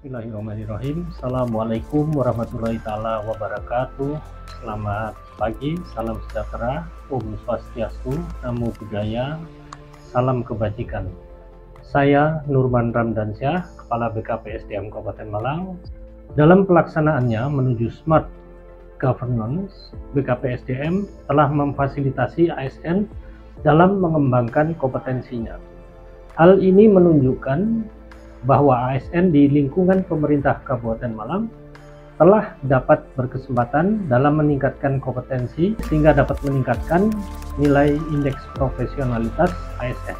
Bismillahirrahmanirrahim. Assalamualaikum warahmatullahi taala wabarakatuh. Selamat pagi, salam sejahtera, Om Swastiastu, Namo Buddhaya, salam kebajikan. Saya Nurman Ramdansyah, Kepala BKPSDM Kabupaten Malang. Dalam pelaksanaannya menuju Smart Governance, BKPSDM telah memfasilitasi ASN dalam mengembangkan kompetensinya. Hal ini menunjukkan bahwa ASN di lingkungan pemerintah Kabupaten Malang telah dapat berkesempatan dalam meningkatkan kompetensi sehingga dapat meningkatkan nilai indeks profesionalitas ASN,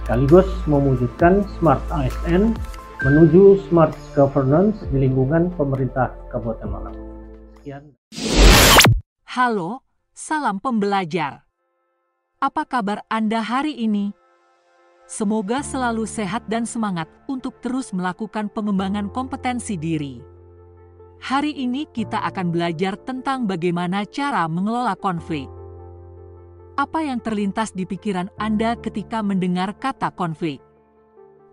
sekaligus mewujudkan Smart ASN menuju Smart Governance di lingkungan pemerintah Kabupaten Malang. Sekian. Halo, salam pembelajar. Apa kabar Anda hari ini? Semoga selalu sehat dan semangat untuk terus melakukan pengembangan kompetensi diri. Hari ini kita akan belajar tentang bagaimana cara mengelola konflik. Apa yang terlintas di pikiran Anda ketika mendengar kata konflik?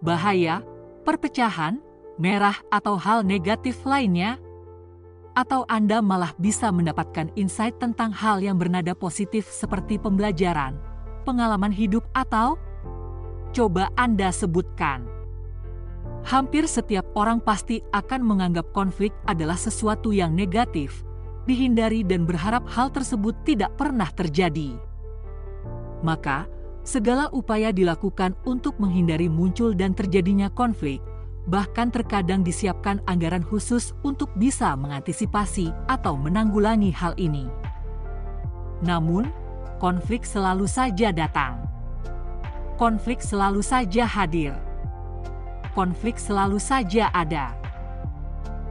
Bahaya, perpecahan, merah atau hal negatif lainnya? Atau Anda malah bisa mendapatkan insight tentang hal yang bernada positif seperti pembelajaran, pengalaman hidup atau... Coba Anda sebutkan. Hampir setiap orang pasti akan menganggap konflik adalah sesuatu yang negatif, dihindari dan berharap hal tersebut tidak pernah terjadi. Maka, segala upaya dilakukan untuk menghindari muncul dan terjadinya konflik, bahkan terkadang disiapkan anggaran khusus untuk bisa mengantisipasi atau menanggulangi hal ini. Namun, konflik selalu saja datang. Konflik selalu saja hadir. Konflik selalu saja ada.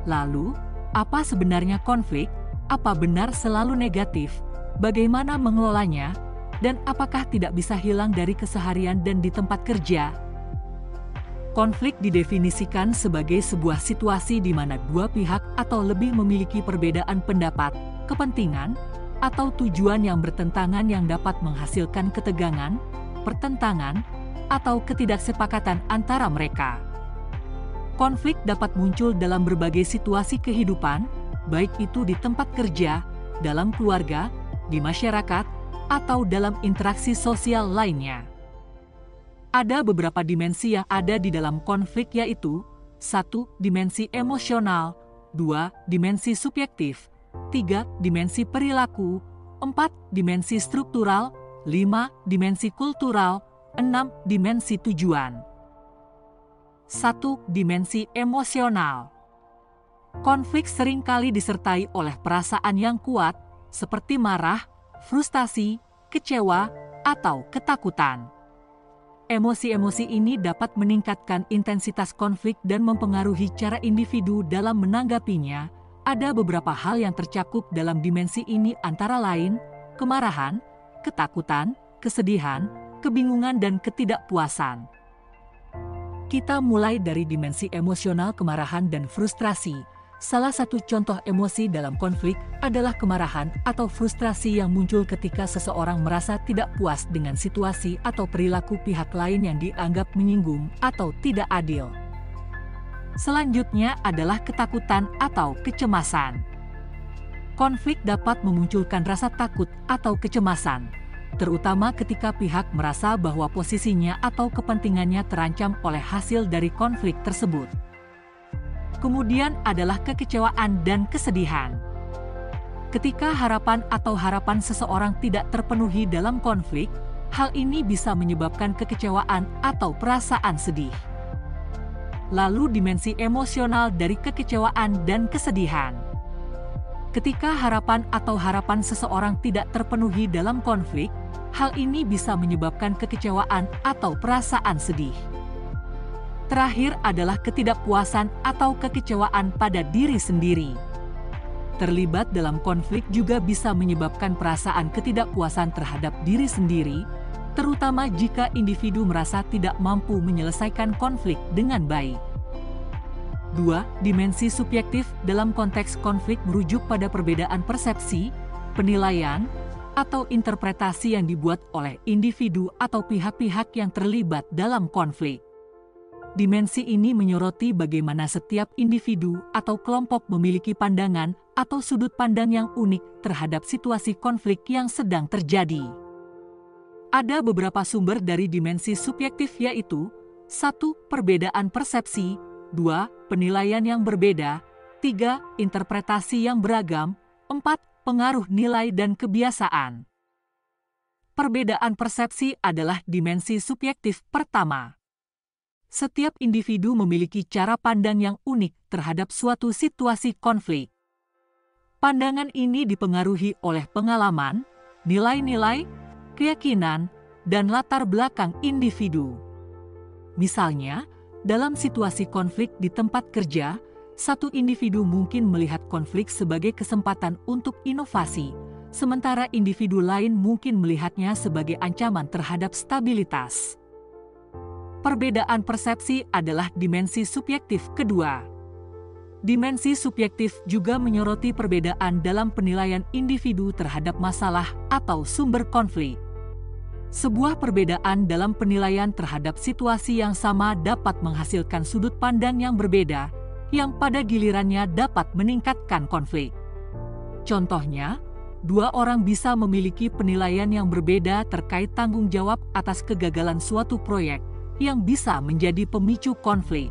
Lalu, apa sebenarnya konflik? Apa benar selalu negatif? Bagaimana mengelolanya? Dan apakah tidak bisa hilang dari keseharian dan di tempat kerja? Konflik didefinisikan sebagai sebuah situasi di mana dua pihak atau lebih memiliki perbedaan pendapat, kepentingan, atau tujuan yang bertentangan yang dapat menghasilkan ketegangan, pertentangan, atau ketidaksepakatan antara mereka. Konflik dapat muncul dalam berbagai situasi kehidupan, baik itu di tempat kerja, dalam keluarga, di masyarakat, atau dalam interaksi sosial lainnya. Ada beberapa dimensi yang ada di dalam konflik, yaitu 1. Dimensi emosional, 2. Dimensi subjektif, 3. Dimensi perilaku, 4. Dimensi struktural, 5. Dimensi kultural, 6. Dimensi tujuan. 1. Dimensi emosional. Konflik seringkali disertai oleh perasaan yang kuat, seperti marah, frustasi, kecewa, atau ketakutan. Emosi-emosi ini dapat meningkatkan intensitas konflik dan mempengaruhi cara individu dalam menanggapinya. Ada beberapa hal yang tercakup dalam dimensi ini, antara lain kemarahan, ketakutan, kesedihan, kebingungan, dan ketidakpuasan. Kita mulai dari dimensi emosional, kemarahan dan frustrasi. Salah satu contoh emosi dalam konflik adalah kemarahan atau frustrasi yang muncul ketika seseorang merasa tidak puas dengan situasi atau perilaku pihak lain yang dianggap menyinggung atau tidak adil. Selanjutnya adalah ketakutan atau kecemasan. Konflik dapat memunculkan rasa takut atau kecemasan, terutama ketika pihak merasa bahwa posisinya atau kepentingannya terancam oleh hasil dari konflik tersebut. Kemudian adalah kekecewaan dan kesedihan. Ketika harapan atau harapan seseorang tidak terpenuhi dalam konflik, hal ini bisa menyebabkan kekecewaan atau perasaan sedih. Lalu dimensi emosional dari kekecewaan dan kesedihan. Ketika harapan atau harapan seseorang tidak terpenuhi dalam konflik, hal ini bisa menyebabkan kekecewaan atau perasaan sedih. Terakhir adalah ketidakpuasan atau kekecewaan pada diri sendiri. Terlibat dalam konflik juga bisa menyebabkan perasaan ketidakpuasan terhadap diri sendiri, terutama jika individu merasa tidak mampu menyelesaikan konflik dengan baik. 2. Dimensi subjektif. Dalam konteks konflik merujuk pada perbedaan persepsi, penilaian, atau interpretasi yang dibuat oleh individu atau pihak-pihak yang terlibat dalam konflik. Dimensi ini menyoroti bagaimana setiap individu atau kelompok memiliki pandangan atau sudut pandang yang unik terhadap situasi konflik yang sedang terjadi. Ada beberapa sumber dari dimensi subjektif, yaitu 1. Perbedaan persepsi, 2. Penilaian yang berbeda, 3. Interpretasi yang beragam, 4. Pengaruh nilai dan kebiasaan. Perbedaan persepsi adalah dimensi subjektif pertama. Setiap individu memiliki cara pandang yang unik terhadap suatu situasi konflik. Pandangan ini dipengaruhi oleh pengalaman, nilai-nilai, keyakinan, dan latar belakang individu. Misalnya, dalam situasi konflik di tempat kerja, satu individu mungkin melihat konflik sebagai kesempatan untuk inovasi, sementara individu lain mungkin melihatnya sebagai ancaman terhadap stabilitas. Perbedaan persepsi adalah dimensi subjektif kedua. Dimensi subjektif juga menyoroti perbedaan dalam penilaian individu terhadap masalah atau sumber konflik. Sebuah perbedaan dalam penilaian terhadap situasi yang sama dapat menghasilkan sudut pandang yang berbeda, yang pada gilirannya dapat meningkatkan konflik. Contohnya, dua orang bisa memiliki penilaian yang berbeda terkait tanggung jawab atas kegagalan suatu proyek, yang bisa menjadi pemicu konflik.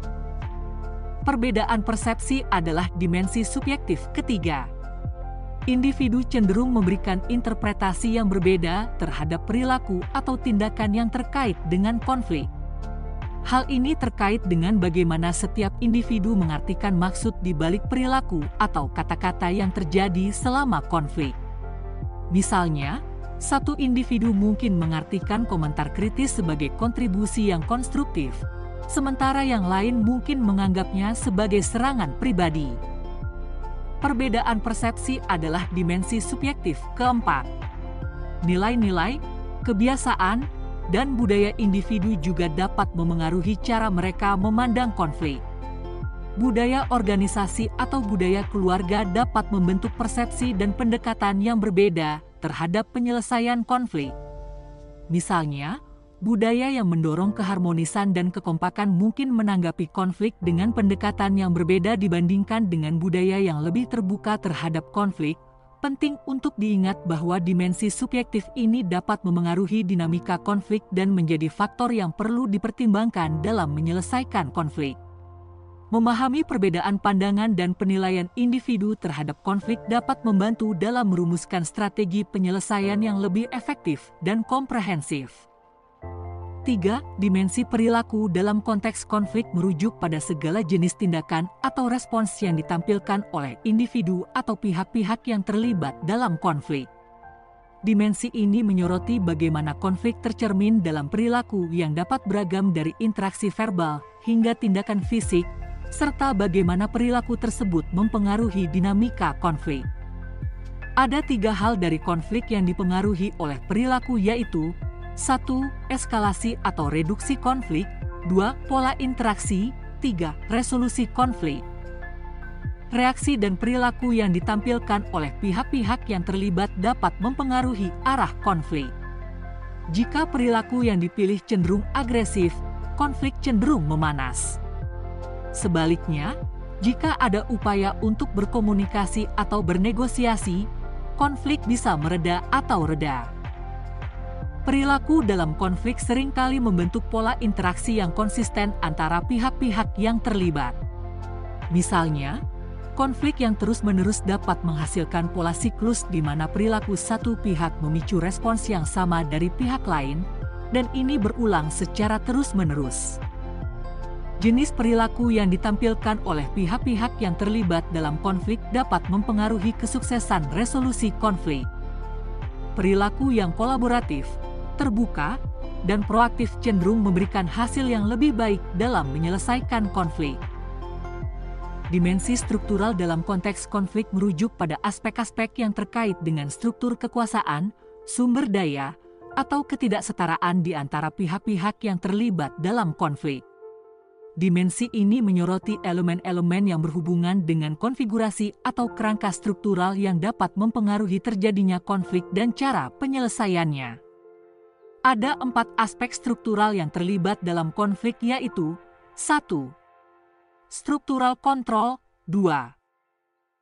Perbedaan persepsi adalah dimensi subjektif ketiga. Individu cenderung memberikan interpretasi yang berbeda terhadap perilaku atau tindakan yang terkait dengan konflik. Hal ini terkait dengan bagaimana setiap individu mengartikan maksud di balik perilaku atau kata-kata yang terjadi selama konflik. Misalnya, satu individu mungkin mengartikan komentar kritis sebagai kontribusi yang konstruktif, sementara yang lain mungkin menganggapnya sebagai serangan pribadi. Perbedaan persepsi adalah dimensi subjektif keempat. Nilai-nilai, kebiasaan, dan budaya individu juga dapat memengaruhi cara mereka memandang konflik. Budaya organisasi atau budaya keluarga dapat membentuk persepsi dan pendekatan yang berbeda terhadap penyelesaian konflik. Misalnya, budaya yang mendorong keharmonisan dan kekompakan mungkin menanggapi konflik dengan pendekatan yang berbeda dibandingkan dengan budaya yang lebih terbuka terhadap konflik. Penting untuk diingat bahwa dimensi subjektif ini dapat memengaruhi dinamika konflik dan menjadi faktor yang perlu dipertimbangkan dalam menyelesaikan konflik. Memahami perbedaan pandangan dan penilaian individu terhadap konflik dapat membantu dalam merumuskan strategi penyelesaian yang lebih efektif dan komprehensif. 3. Dimensi perilaku dalam konteks konflik merujuk pada segala jenis tindakan atau respons yang ditampilkan oleh individu atau pihak-pihak yang terlibat dalam konflik. Dimensi ini menyoroti bagaimana konflik tercermin dalam perilaku yang dapat beragam dari interaksi verbal hingga tindakan fisik, serta bagaimana perilaku tersebut mempengaruhi dinamika konflik. Ada 3 hal dari konflik yang dipengaruhi oleh perilaku, yaitu 1. Eskalasi atau reduksi konflik, 2. Pola interaksi, 3. Resolusi konflik. Reaksi dan perilaku yang ditampilkan oleh pihak-pihak yang terlibat dapat mempengaruhi arah konflik. Jika perilaku yang dipilih cenderung agresif, konflik cenderung memanas. Sebaliknya, jika ada upaya untuk berkomunikasi atau bernegosiasi, konflik bisa mereda atau reda. Perilaku dalam konflik seringkali membentuk pola interaksi yang konsisten antara pihak-pihak yang terlibat. Misalnya, konflik yang terus-menerus dapat menghasilkan pola siklus di mana perilaku satu pihak memicu respons yang sama dari pihak lain, dan ini berulang secara terus-menerus. Jenis perilaku yang ditampilkan oleh pihak-pihak yang terlibat dalam konflik dapat mempengaruhi kesuksesan resolusi konflik. Perilaku yang kolaboratif, terbuka, dan proaktif cenderung memberikan hasil yang lebih baik dalam menyelesaikan konflik. Dimensi struktural dalam konteks konflik merujuk pada aspek-aspek yang terkait dengan struktur kekuasaan, sumber daya, atau ketidaksetaraan di antara pihak-pihak yang terlibat dalam konflik. Dimensi ini menyoroti elemen-elemen yang berhubungan dengan konfigurasi atau kerangka struktural yang dapat mempengaruhi terjadinya konflik dan cara penyelesaiannya. Ada 4 aspek struktural yang terlibat dalam konflik, yaitu 1. Struktural kontrol. 2.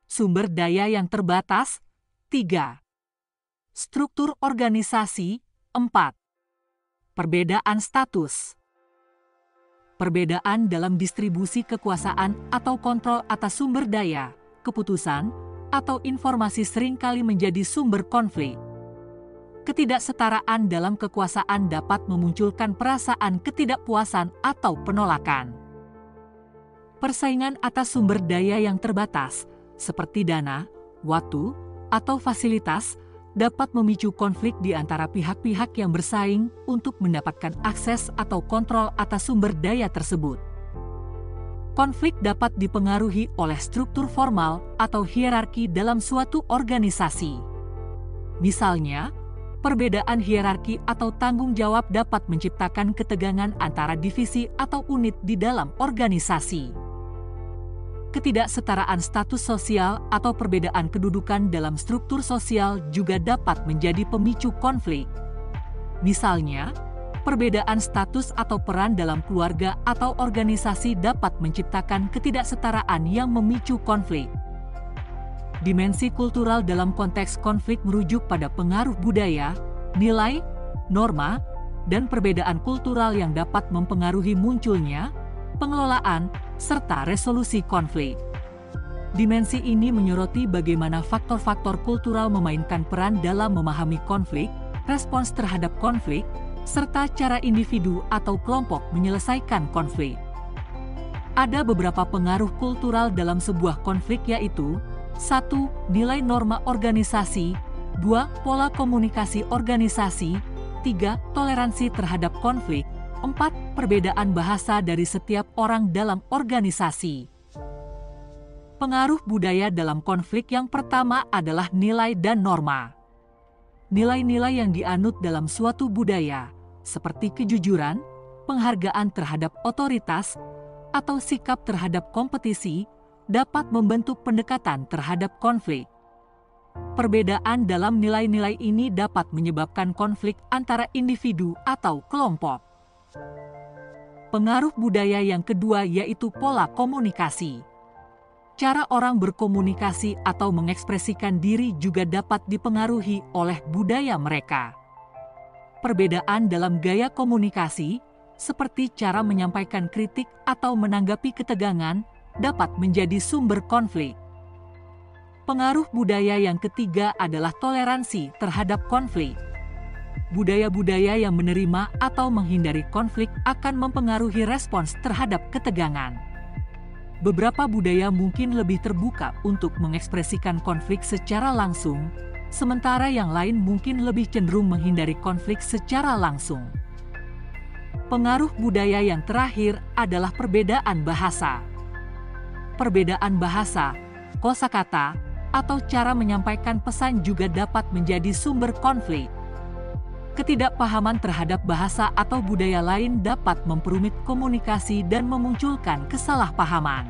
Sumber daya yang terbatas. 3. Struktur organisasi. 4. Perbedaan status. Perbedaan dalam distribusi kekuasaan atau kontrol atas sumber daya, keputusan, atau informasi seringkali menjadi sumber konflik. Ketidaksetaraan dalam kekuasaan dapat memunculkan perasaan ketidakpuasan atau penolakan. Persaingan atas sumber daya yang terbatas, seperti dana, waktu, atau fasilitas, dapat memicu konflik di antara pihak-pihak yang bersaing untuk mendapatkan akses atau kontrol atas sumber daya tersebut. Konflik dapat dipengaruhi oleh struktur formal atau hierarki dalam suatu organisasi. Misalnya, perbedaan hierarki atau tanggung jawab dapat menciptakan ketegangan antara divisi atau unit di dalam organisasi. Ketidaksetaraan status sosial atau perbedaan kedudukan dalam struktur sosial juga dapat menjadi pemicu konflik. Misalnya, perbedaan status atau peran dalam keluarga atau organisasi dapat menciptakan ketidaksetaraan yang memicu konflik. Dimensi kultural dalam konteks konflik merujuk pada pengaruh budaya, nilai, norma, dan perbedaan kultural yang dapat mempengaruhi munculnya, pengelolaan, serta resolusi konflik. Dimensi ini menyoroti bagaimana faktor-faktor kultural memainkan peran dalam memahami konflik, respons terhadap konflik, serta cara individu atau kelompok menyelesaikan konflik. Ada beberapa pengaruh kultural dalam sebuah konflik yaitu 1. Nilai norma organisasi, 2. Pola komunikasi organisasi, 3. Toleransi terhadap konflik, 4. Perbedaan bahasa dari setiap orang dalam organisasi. Pengaruh budaya dalam konflik yang pertama adalah nilai dan norma. Nilai-nilai yang dianut dalam suatu budaya, seperti kejujuran, penghargaan terhadap otoritas, atau sikap terhadap kompetisi, dapat membentuk pendekatan terhadap konflik. Perbedaan dalam nilai-nilai ini dapat menyebabkan konflik antara individu atau kelompok. Pengaruh budaya yang kedua yaitu pola komunikasi. Cara orang berkomunikasi atau mengekspresikan diri juga dapat dipengaruhi oleh budaya mereka. Perbedaan dalam gaya komunikasi, seperti cara menyampaikan kritik atau menanggapi ketegangan, dapat menjadi sumber konflik. Pengaruh budaya yang ketiga adalah toleransi terhadap konflik. Budaya-budaya yang menerima atau menghindari konflik akan mempengaruhi respons terhadap ketegangan. Beberapa budaya mungkin lebih terbuka untuk mengekspresikan konflik secara langsung, sementara yang lain mungkin lebih cenderung menghindari konflik secara langsung. Pengaruh budaya yang terakhir adalah perbedaan bahasa. Perbedaan bahasa, kosakata, atau cara menyampaikan pesan juga dapat menjadi sumber konflik. Ketidakpahaman terhadap bahasa atau budaya lain dapat memperumit komunikasi dan memunculkan kesalahpahaman.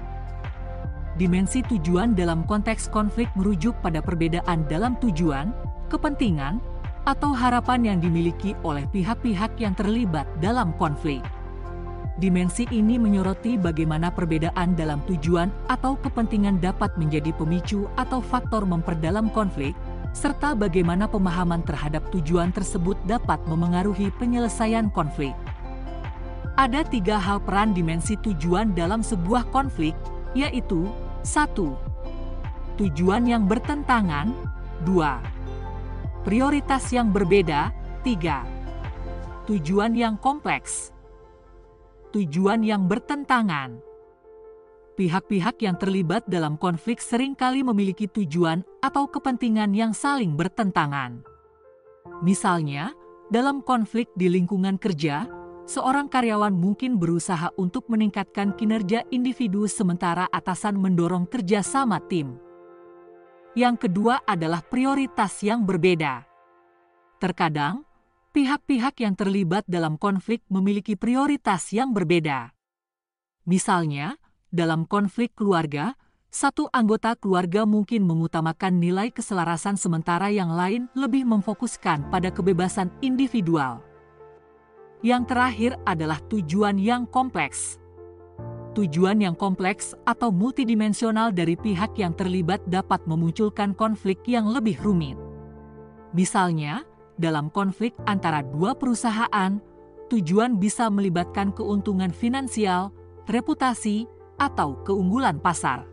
Dimensi tujuan dalam konteks konflik merujuk pada perbedaan dalam tujuan, kepentingan, atau harapan yang dimiliki oleh pihak-pihak yang terlibat dalam konflik. Dimensi ini menyoroti bagaimana perbedaan dalam tujuan atau kepentingan dapat menjadi pemicu atau faktor memperdalam konflik, serta bagaimana pemahaman terhadap tujuan tersebut dapat memengaruhi penyelesaian konflik. Ada 3 hal peran dimensi tujuan dalam sebuah konflik, yaitu 1. Tujuan yang bertentangan, 2. Prioritas yang berbeda, 3. Tujuan yang kompleks. Tujuan yang bertentangan. Pihak-pihak yang terlibat dalam konflik seringkali memiliki tujuan atau kepentingan yang saling bertentangan. Misalnya, dalam konflik di lingkungan kerja, seorang karyawan mungkin berusaha untuk meningkatkan kinerja individu sementara atasan mendorong kerjasama tim. Yang kedua adalah prioritas yang berbeda. Terkadang, pihak-pihak yang terlibat dalam konflik memiliki prioritas yang berbeda. Misalnya, dalam konflik keluarga, satu anggota keluarga mungkin mengutamakan nilai keselarasan sementara yang lain lebih memfokuskan pada kebebasan individual. Yang terakhir adalah tujuan yang kompleks. tujuan yang kompleks atau multidimensional dari pihak yang terlibat dapat memunculkan konflik yang lebih rumit. Misalnya, dalam konflik antara dua perusahaan, tujuan bisa melibatkan keuntungan finansial, reputasi, atau keunggulan pasar.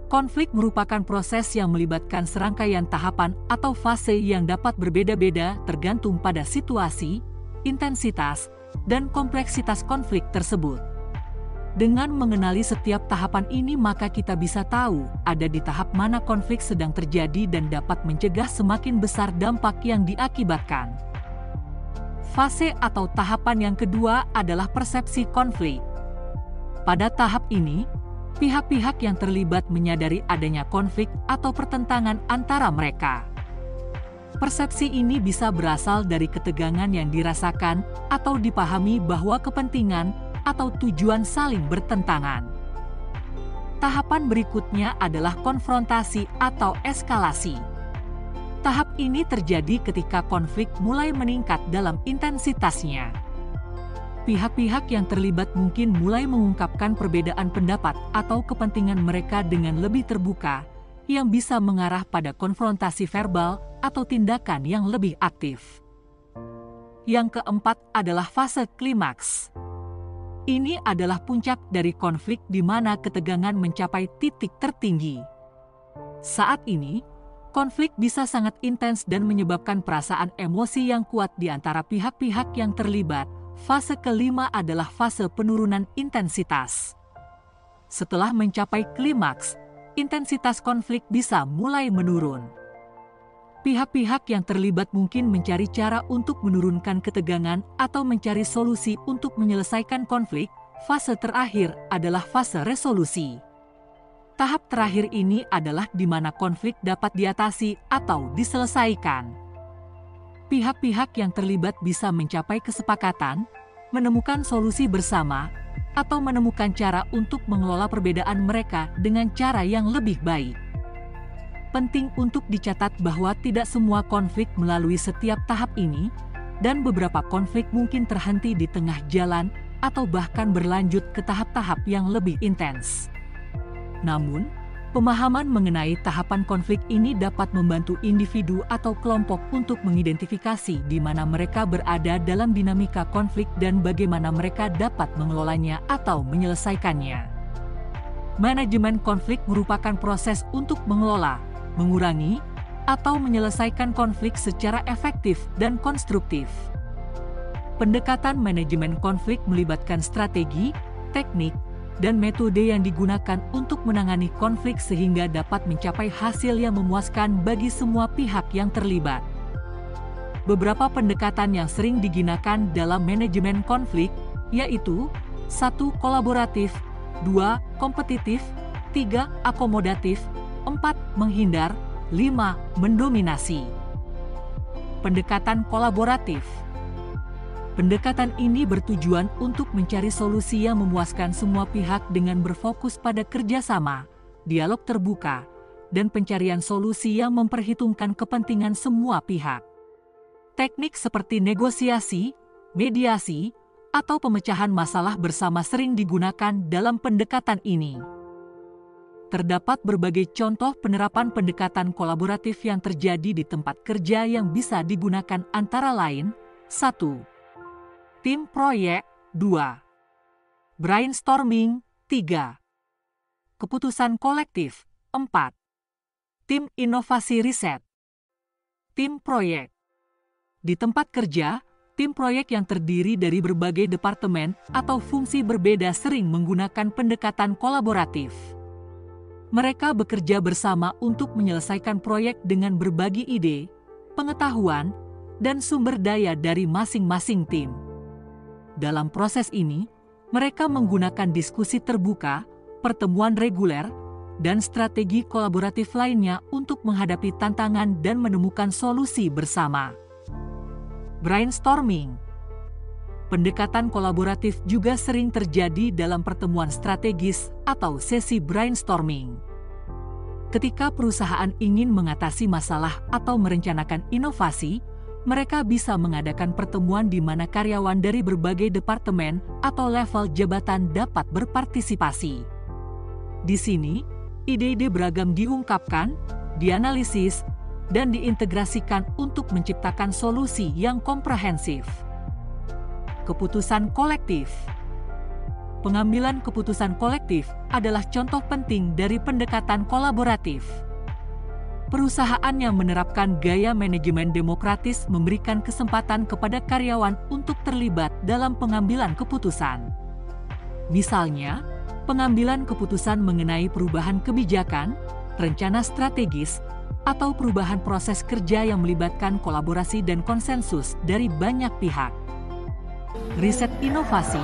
Konflik merupakan proses yang melibatkan serangkaian tahapan atau fase yang dapat berbeda-beda tergantung pada situasi, intensitas, dan kompleksitas konflik tersebut. Dengan mengenali setiap tahapan ini, maka kita bisa tahu ada di tahap mana konflik sedang terjadi dan dapat mencegah semakin besar dampak yang diakibatkan. Fase atau tahapan yang kedua adalah persepsi konflik. Pada tahap ini, pihak-pihak yang terlibat menyadari adanya konflik atau pertentangan antara mereka. Persepsi ini bisa berasal dari ketegangan yang dirasakan atau dipahami bahwa kepentingan atau tujuan saling bertentangan. Tahapan berikutnya adalah konfrontasi atau eskalasi. Tahap ini terjadi ketika konflik mulai meningkat dalam intensitasnya. Pihak-pihak yang terlibat mungkin mulai mengungkapkan perbedaan pendapat atau kepentingan mereka dengan lebih terbuka, yang bisa mengarah pada konfrontasi verbal atau tindakan yang lebih aktif. Yang keempat adalah fase klimaks. Ini adalah puncak dari konflik di mana ketegangan mencapai titik tertinggi. Saat ini, konflik bisa sangat intens dan menyebabkan perasaan emosi yang kuat di antara pihak-pihak yang terlibat. Fase kelima adalah fase penurunan intensitas. Setelah mencapai klimaks, intensitas konflik bisa mulai menurun. Pihak-pihak yang terlibat mungkin mencari cara untuk menurunkan ketegangan atau mencari solusi untuk menyelesaikan konflik. Fase terakhir adalah fase resolusi. Tahap terakhir ini adalah di mana konflik dapat diatasi atau diselesaikan. Pihak-pihak yang terlibat bisa mencapai kesepakatan, menemukan solusi bersama, atau menemukan cara untuk mengelola perbedaan mereka dengan cara yang lebih baik. Penting untuk dicatat bahwa tidak semua konflik melalui setiap tahap ini, dan beberapa konflik mungkin terhenti di tengah jalan atau bahkan berlanjut ke tahap-tahap yang lebih intens. Namun, pemahaman mengenai tahapan konflik ini dapat membantu individu atau kelompok untuk mengidentifikasi di mana mereka berada dalam dinamika konflik dan bagaimana mereka dapat mengelolanya atau menyelesaikannya. Manajemen konflik merupakan proses untuk mengelola, mengurangi, atau menyelesaikan konflik secara efektif dan konstruktif. Pendekatan manajemen konflik melibatkan strategi, teknik, dan metode yang digunakan untuk menangani konflik sehingga dapat mencapai hasil yang memuaskan bagi semua pihak yang terlibat. Beberapa pendekatan yang sering digunakan dalam manajemen konflik yaitu 1. Kolaboratif, 2. Kompetitif, 3. Akomodatif, 4. Menghindar, 5. Mendominasi. Pendekatan kolaboratif. Pendekatan ini bertujuan untuk mencari solusi yang memuaskan semua pihak dengan berfokus pada kerjasama, dialog terbuka, dan pencarian solusi yang memperhitungkan kepentingan semua pihak. Teknik seperti negosiasi, mediasi, atau pemecahan masalah bersama sering digunakan dalam pendekatan ini. Terdapat berbagai contoh penerapan pendekatan kolaboratif yang terjadi di tempat kerja yang bisa digunakan antara lain, 1. Tim proyek, 2. Brainstorming, 3. Keputusan kolektif, 4. Tim inovasi riset. Tim proyek. Di tempat kerja, tim proyek yang terdiri dari berbagai departemen atau fungsi berbeda sering menggunakan pendekatan kolaboratif. Mereka bekerja bersama untuk menyelesaikan proyek dengan berbagi ide, pengetahuan, dan sumber daya dari masing-masing tim. Dalam proses ini, mereka menggunakan diskusi terbuka, pertemuan reguler, dan strategi kolaboratif lainnya untuk menghadapi tantangan dan menemukan solusi bersama. Brainstorming. Pendekatan kolaboratif juga sering terjadi dalam pertemuan strategis atau sesi brainstorming. Ketika perusahaan ingin mengatasi masalah atau merencanakan inovasi, mereka bisa mengadakan pertemuan di mana karyawan dari berbagai departemen atau level jabatan dapat berpartisipasi. Di sini, ide-ide beragam diungkapkan, dianalisis, dan diintegrasikan untuk menciptakan solusi yang komprehensif. Keputusan kolektif. Pengambilan keputusan kolektif adalah contoh penting dari pendekatan kolaboratif. Perusahaan yang menerapkan gaya manajemen demokratis memberikan kesempatan kepada karyawan untuk terlibat dalam pengambilan keputusan. Misalnya, pengambilan keputusan mengenai perubahan kebijakan, rencana strategis, atau perubahan proses kerja yang melibatkan kolaborasi dan konsensus dari banyak pihak. Riset inovasi.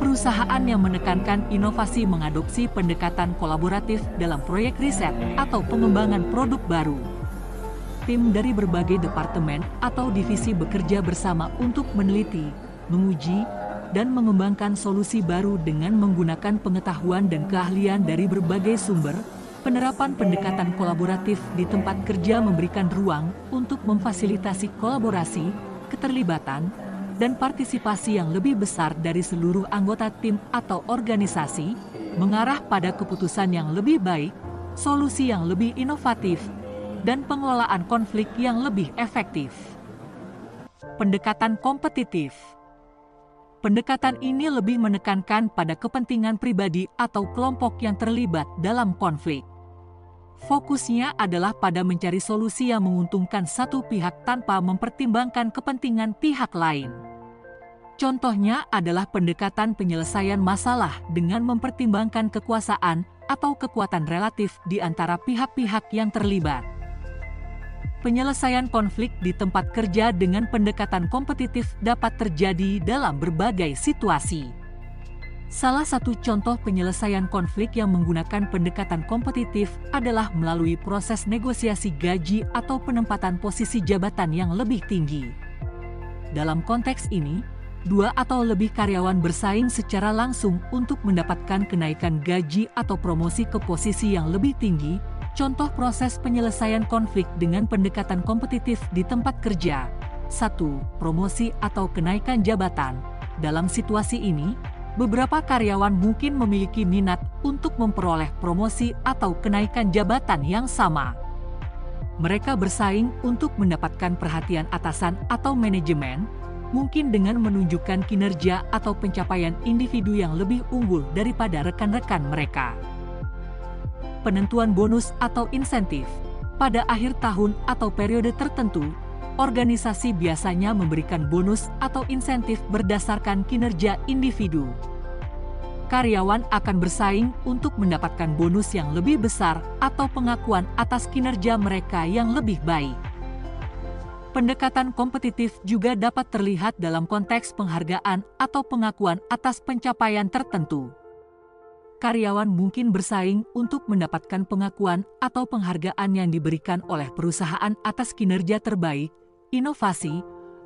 Perusahaan yang menekankan inovasi mengadopsi pendekatan kolaboratif dalam proyek riset atau pengembangan produk baru. Tim dari berbagai departemen atau divisi bekerja bersama untuk meneliti, menguji, dan mengembangkan solusi baru dengan menggunakan pengetahuan dan keahlian dari berbagai sumber. Penerapan pendekatan kolaboratif di tempat kerja memberikan ruang untuk memfasilitasi kolaborasi, keterlibatan, dan partisipasi yang lebih besar dari seluruh anggota tim atau organisasi, mengarah pada keputusan yang lebih baik, solusi yang lebih inovatif, dan pengelolaan konflik yang lebih efektif. Pendekatan kompetitif. Pendekatan ini lebih menekankan pada kepentingan pribadi atau kelompok yang terlibat dalam konflik. Fokusnya adalah pada mencari solusi yang menguntungkan satu pihak tanpa mempertimbangkan kepentingan pihak lain. Contohnya adalah pendekatan penyelesaian masalah dengan mempertimbangkan kekuasaan atau kekuatan relatif di antara pihak-pihak yang terlibat. Penyelesaian konflik di tempat kerja dengan pendekatan kompetitif dapat terjadi dalam berbagai situasi. Salah satu contoh penyelesaian konflik yang menggunakan pendekatan kompetitif adalah melalui proses negosiasi gaji atau penempatan posisi jabatan yang lebih tinggi. Dalam konteks ini, dua atau lebih karyawan bersaing secara langsung untuk mendapatkan kenaikan gaji atau promosi ke posisi yang lebih tinggi. Contoh proses penyelesaian konflik dengan pendekatan kompetitif di tempat kerja. 1. Promosi atau kenaikan jabatan. Dalam situasi ini, beberapa karyawan mungkin memiliki minat untuk memperoleh promosi atau kenaikan jabatan yang sama. Mereka bersaing untuk mendapatkan perhatian atasan atau manajemen, mungkin dengan menunjukkan kinerja atau pencapaian individu yang lebih unggul daripada rekan-rekan mereka. Penentuan bonus atau insentif. Pada akhir tahun atau periode tertentu, organisasi biasanya memberikan bonus atau insentif berdasarkan kinerja individu. Karyawan akan bersaing untuk mendapatkan bonus yang lebih besar atau pengakuan atas kinerja mereka yang lebih baik. Pendekatan kompetitif juga dapat terlihat dalam konteks penghargaan atau pengakuan atas pencapaian tertentu. Karyawan mungkin bersaing untuk mendapatkan pengakuan atau penghargaan yang diberikan oleh perusahaan atas kinerja terbaik, inovasi,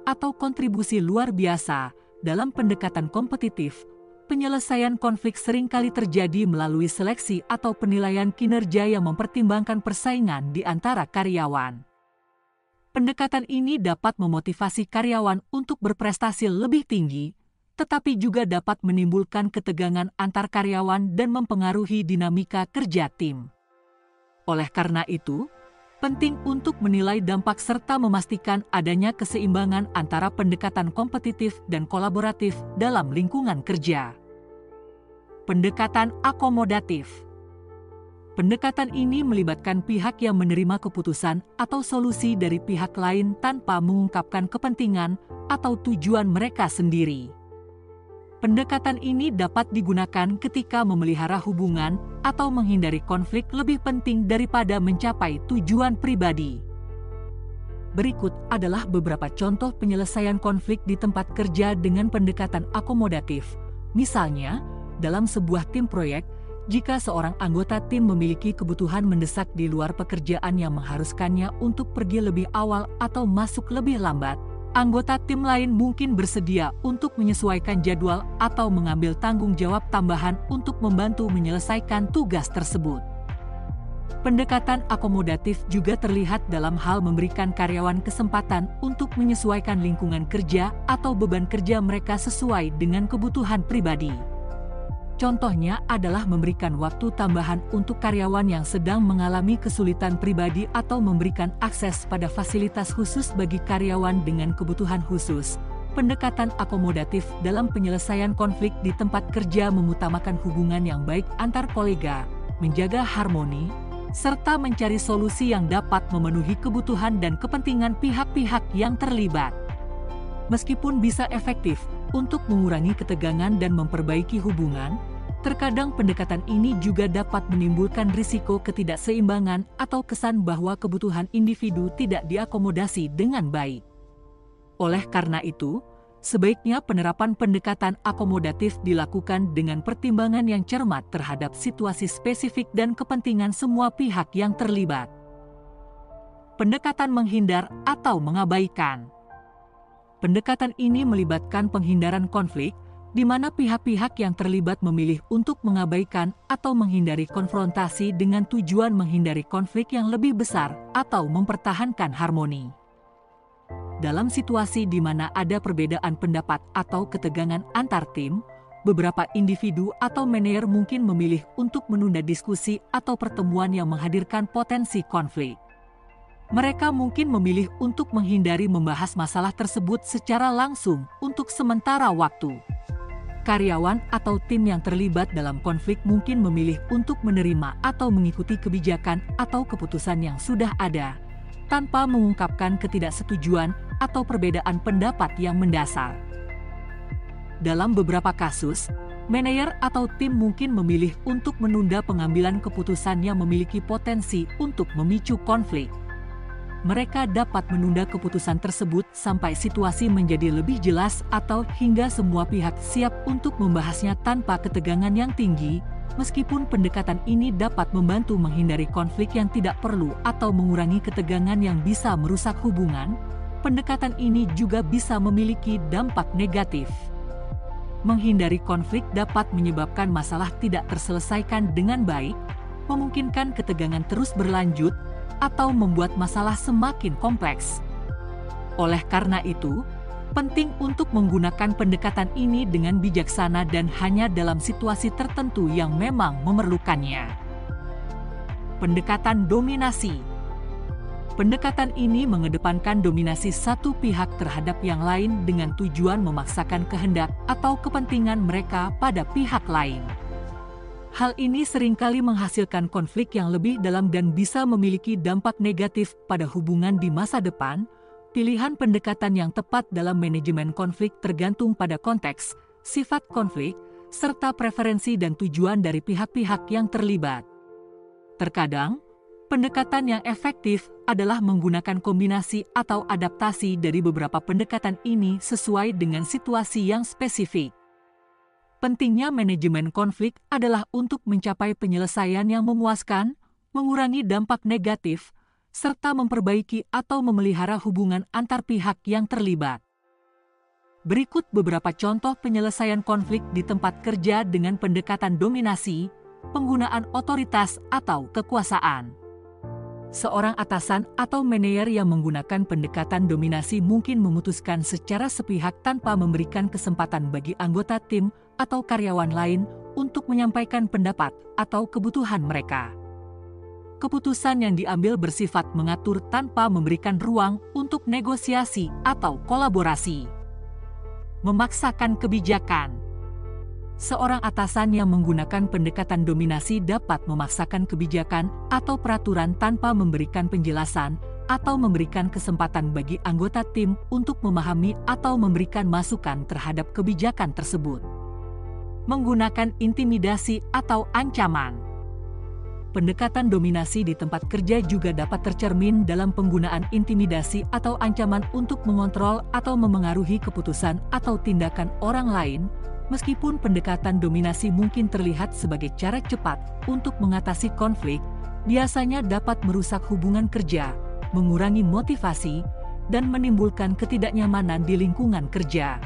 atau kontribusi luar biasa. Dalam pendekatan kompetitif, penyelesaian konflik seringkali terjadi melalui seleksi atau penilaian kinerja yang mempertimbangkan persaingan di antara karyawan. Pendekatan ini dapat memotivasi karyawan untuk berprestasi lebih tinggi, tetapi juga dapat menimbulkan ketegangan antar karyawan dan mempengaruhi dinamika kerja tim. Oleh karena itu, penting untuk menilai dampak serta memastikan adanya keseimbangan antara pendekatan kompetitif dan kolaboratif dalam lingkungan kerja. Pendekatan akomodatif. Pendekatan ini melibatkan pihak yang menerima keputusan atau solusi dari pihak lain tanpa mengungkapkan kepentingan atau tujuan mereka sendiri. Pendekatan ini dapat digunakan ketika memelihara hubungan atau menghindari konflik lebih penting daripada mencapai tujuan pribadi. Berikut adalah beberapa contoh penyelesaian konflik di tempat kerja dengan pendekatan akomodatif. Misalnya, dalam sebuah tim proyek, jika seorang anggota tim memiliki kebutuhan mendesak di luar pekerjaan yang mengharuskannya untuk pergi lebih awal atau masuk lebih lambat, Anggota tim lain mungkin bersedia untuk menyesuaikan jadwal atau mengambil tanggung jawab tambahan untuk membantu menyelesaikan tugas tersebut. Pendekatan akomodatif juga terlihat dalam hal memberikan karyawan kesempatan untuk menyesuaikan lingkungan kerja atau beban kerja mereka sesuai dengan kebutuhan pribadi. Contohnya adalah memberikan waktu tambahan untuk karyawan yang sedang mengalami kesulitan pribadi atau memberikan akses pada fasilitas khusus bagi karyawan dengan kebutuhan khusus. Pendekatan akomodatif dalam penyelesaian konflik di tempat kerja mengutamakan hubungan yang baik antar kolega, menjaga harmoni, serta mencari solusi yang dapat memenuhi kebutuhan dan kepentingan pihak-pihak yang terlibat. Meskipun bisa efektif untuk mengurangi ketegangan dan memperbaiki hubungan, terkadang pendekatan ini juga dapat menimbulkan risiko ketidakseimbangan atau kesan bahwa kebutuhan individu tidak diakomodasi dengan baik. Oleh karena itu, sebaiknya penerapan pendekatan akomodatif dilakukan dengan pertimbangan yang cermat terhadap situasi spesifik dan kepentingan semua pihak yang terlibat. Pendekatan menghindar atau mengabaikan. Pendekatan ini melibatkan penghindaran konflik, di mana pihak-pihak yang terlibat memilih untuk mengabaikan atau menghindari konfrontasi dengan tujuan menghindari konflik yang lebih besar atau mempertahankan harmoni. Dalam situasi di mana ada perbedaan pendapat atau ketegangan antar tim, beberapa individu atau manajer mungkin memilih untuk menunda diskusi atau pertemuan yang menghadirkan potensi konflik. Mereka mungkin memilih untuk menghindari membahas masalah tersebut secara langsung untuk sementara waktu. Karyawan atau tim yang terlibat dalam konflik mungkin memilih untuk menerima atau mengikuti kebijakan atau keputusan yang sudah ada, tanpa mengungkapkan ketidaksetujuan atau perbedaan pendapat yang mendasar. Dalam beberapa kasus, manajer atau tim mungkin memilih untuk menunda pengambilan keputusan yang memiliki potensi untuk memicu konflik. Mereka dapat menunda keputusan tersebut sampai situasi menjadi lebih jelas atau hingga semua pihak siap untuk membahasnya tanpa ketegangan yang tinggi, meskipun pendekatan ini dapat membantu menghindari konflik yang tidak perlu atau mengurangi ketegangan yang bisa merusak hubungan. Pendekatan ini juga bisa memiliki dampak negatif. Menghindari konflik dapat menyebabkan masalah tidak terselesaikan dengan baik, memungkinkan ketegangan terus berlanjut, atau membuat masalah semakin kompleks. Oleh karena itu, penting untuk menggunakan pendekatan ini dengan bijaksana dan hanya dalam situasi tertentu yang memang memerlukannya. Pendekatan dominasi. Pendekatan ini mengedepankan dominasi satu pihak terhadap yang lain dengan tujuan memaksakan kehendak atau kepentingan mereka pada pihak lain. Hal ini seringkali menghasilkan konflik yang lebih dalam dan bisa memiliki dampak negatif pada hubungan di masa depan. Pilihan pendekatan yang tepat dalam manajemen konflik tergantung pada konteks, sifat konflik, serta preferensi dan tujuan dari pihak-pihak yang terlibat. Terkadang, pendekatan yang efektif adalah menggunakan kombinasi atau adaptasi dari beberapa pendekatan ini sesuai dengan situasi yang spesifik. Pentingnya manajemen konflik adalah untuk mencapai penyelesaian yang memuaskan, mengurangi dampak negatif, serta memperbaiki atau memelihara hubungan antar pihak yang terlibat. Berikut beberapa contoh penyelesaian konflik di tempat kerja dengan pendekatan dominasi, penggunaan otoritas atau kekuasaan. Seorang atasan atau manajer yang menggunakan pendekatan dominasi mungkin memutuskan secara sepihak tanpa memberikan kesempatan bagi anggota tim atau karyawan lain untuk menyampaikan pendapat atau kebutuhan mereka. Keputusan yang diambil bersifat mengatur tanpa memberikan ruang untuk negosiasi atau kolaborasi. Memaksakan kebijakan. Seorang atasan yang menggunakan pendekatan dominasi dapat memaksakan kebijakan atau peraturan tanpa memberikan penjelasan atau memberikan kesempatan bagi anggota tim untuk memahami atau memberikan masukan terhadap kebijakan tersebut. Menggunakan intimidasi atau ancaman. Pendekatan dominasi di tempat kerja juga dapat tercermin dalam penggunaan intimidasi atau ancaman untuk mengontrol atau memengaruhi keputusan atau tindakan orang lain. Meskipun pendekatan dominasi mungkin terlihat sebagai cara cepat untuk mengatasi konflik, biasanya dapat merusak hubungan kerja, mengurangi motivasi, dan menimbulkan ketidaknyamanan di lingkungan kerja.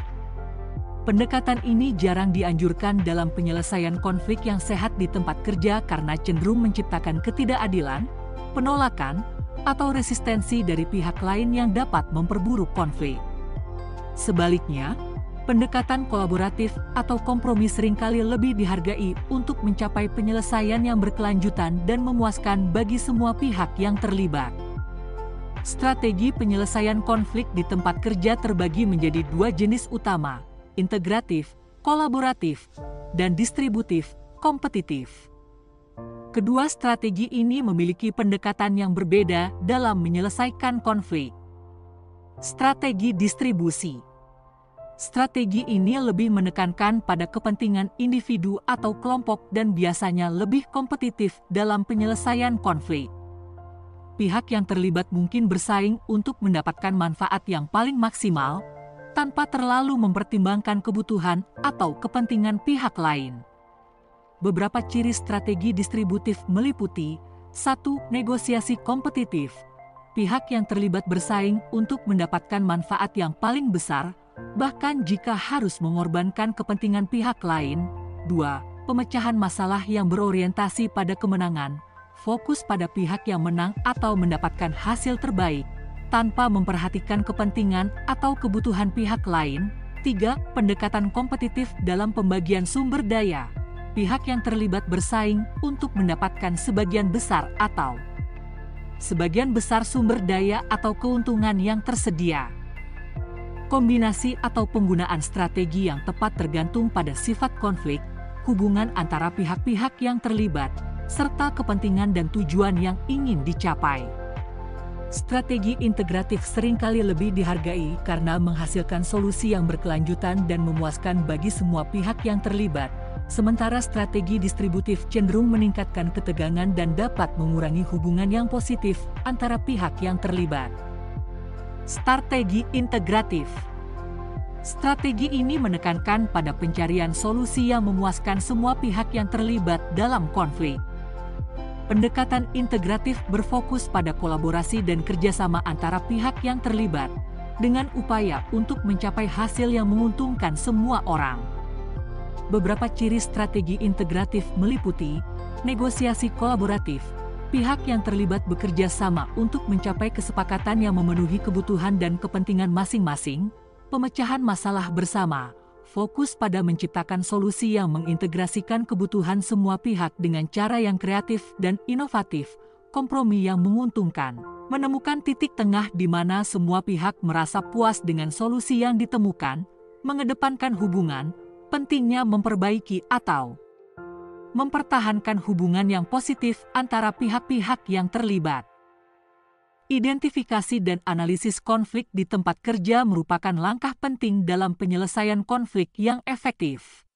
Pendekatan ini jarang dianjurkan dalam penyelesaian konflik yang sehat di tempat kerja karena cenderung menciptakan ketidakadilan, penolakan, atau resistensi dari pihak lain yang dapat memperburuk konflik. Sebaliknya, pendekatan kolaboratif atau kompromi seringkali lebih dihargai untuk mencapai penyelesaian yang berkelanjutan dan memuaskan bagi semua pihak yang terlibat. Strategi penyelesaian konflik di tempat kerja terbagi menjadi dua jenis utama, integratif, kolaboratif, dan distributif, kompetitif. Kedua strategi ini memiliki pendekatan yang berbeda dalam menyelesaikan konflik. Strategi distribusi. Strategi ini lebih menekankan pada kepentingan individu atau kelompok dan biasanya lebih kompetitif dalam penyelesaian konflik. Pihak yang terlibat mungkin bersaing untuk mendapatkan manfaat yang paling maksimal, tanpa terlalu mempertimbangkan kebutuhan atau kepentingan pihak lain. Beberapa ciri strategi distributif meliputi: 1. Negosiasi kompetitif. Pihak yang terlibat bersaing untuk mendapatkan manfaat yang paling besar, bahkan jika harus mengorbankan kepentingan pihak lain. 2. Pemecahan masalah yang berorientasi pada kemenangan, fokus pada pihak yang menang atau mendapatkan hasil terbaik, tanpa memperhatikan kepentingan atau kebutuhan pihak lain. 3. Pendekatan kompetitif dalam pembagian sumber daya. Pihak yang terlibat bersaing untuk mendapatkan sebagian besar atau sebagian besar sumber daya atau keuntungan yang tersedia. Kombinasi atau penggunaan strategi yang tepat tergantung pada sifat konflik, hubungan antara pihak-pihak yang terlibat, serta kepentingan dan tujuan yang ingin dicapai. Strategi integratif seringkali lebih dihargai karena menghasilkan solusi yang berkelanjutan dan memuaskan bagi semua pihak yang terlibat, sementara strategi distributif cenderung meningkatkan ketegangan dan dapat mengurangi hubungan yang positif antara pihak yang terlibat. Strategi integratif. Strategi ini menekankan pada pencarian solusi yang memuaskan semua pihak yang terlibat dalam konflik. Pendekatan integratif berfokus pada kolaborasi dan kerjasama antara pihak yang terlibat, dengan upaya untuk mencapai hasil yang menguntungkan semua orang. Beberapa ciri strategi integratif meliputi: negosiasi kolaboratif. Pihak yang terlibat bekerja sama untuk mencapai kesepakatan yang memenuhi kebutuhan dan kepentingan masing-masing. Pemecahan masalah bersama, fokus pada menciptakan solusi yang mengintegrasikan kebutuhan semua pihak dengan cara yang kreatif dan inovatif. Kompromi yang menguntungkan, menemukan titik tengah di mana semua pihak merasa puas dengan solusi yang ditemukan. Mengedepankan hubungan, pentingnya memperbaiki atau mempertahankan hubungan yang positif antara pihak-pihak yang terlibat. Identifikasi dan analisis konflik di tempat kerja merupakan langkah penting dalam penyelesaian konflik yang efektif.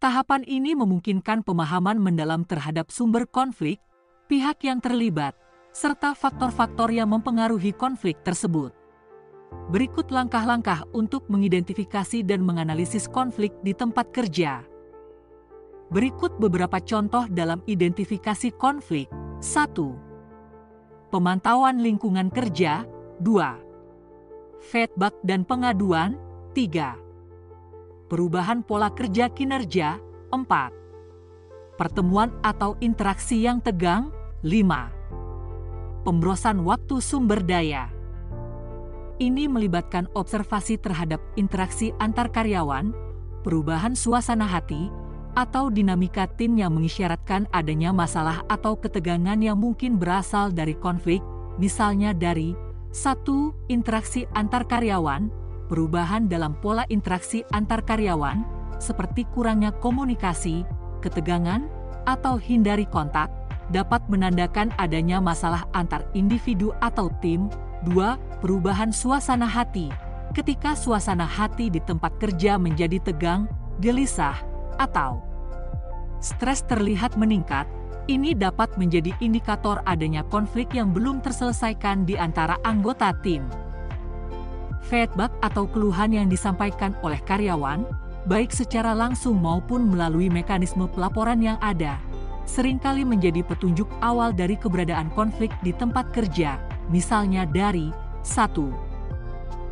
Tahapan ini memungkinkan pemahaman mendalam terhadap sumber konflik, pihak yang terlibat, serta faktor-faktor yang mempengaruhi konflik tersebut. Berikut langkah-langkah untuk mengidentifikasi dan menganalisis konflik di tempat kerja. Berikut beberapa contoh dalam identifikasi konflik. 1. Pemantauan lingkungan kerja. 2. Feedback dan pengaduan. 3. Perubahan pola kerja kinerja. 4. Pertemuan atau interaksi yang tegang. 5. Pemborosan waktu sumber daya. Ini melibatkan observasi terhadap interaksi antar karyawan, perubahan suasana hati, atau dinamika tim yang mengisyaratkan adanya masalah atau ketegangan yang mungkin berasal dari konflik, misalnya dari 1. Interaksi antar karyawan. Perubahan dalam pola interaksi antar karyawan, seperti kurangnya komunikasi, ketegangan, atau hindari kontak, dapat menandakan adanya masalah antar individu atau tim. 2. Perubahan suasana hati. Ketika suasana hati di tempat kerja menjadi tegang, gelisah, atau stres terlihat meningkat, ini dapat menjadi indikator adanya konflik yang belum terselesaikan di antara anggota tim. Feedback atau keluhan yang disampaikan oleh karyawan, baik secara langsung maupun melalui mekanisme pelaporan yang ada, seringkali menjadi petunjuk awal dari keberadaan konflik di tempat kerja, misalnya dari 1.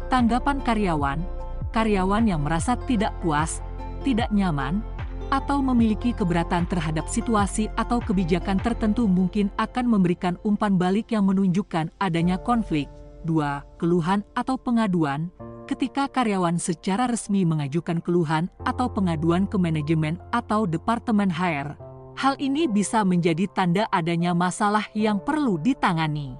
Tanggapan karyawan, karyawan yang merasa tidak puas, tidak nyaman, atau memiliki keberatan terhadap situasi atau kebijakan tertentu mungkin akan memberikan umpan balik yang menunjukkan adanya konflik. 2. Keluhan atau pengaduan. Ketika karyawan secara resmi mengajukan keluhan atau pengaduan ke manajemen atau departemen HR, hal ini bisa menjadi tanda adanya masalah yang perlu ditangani.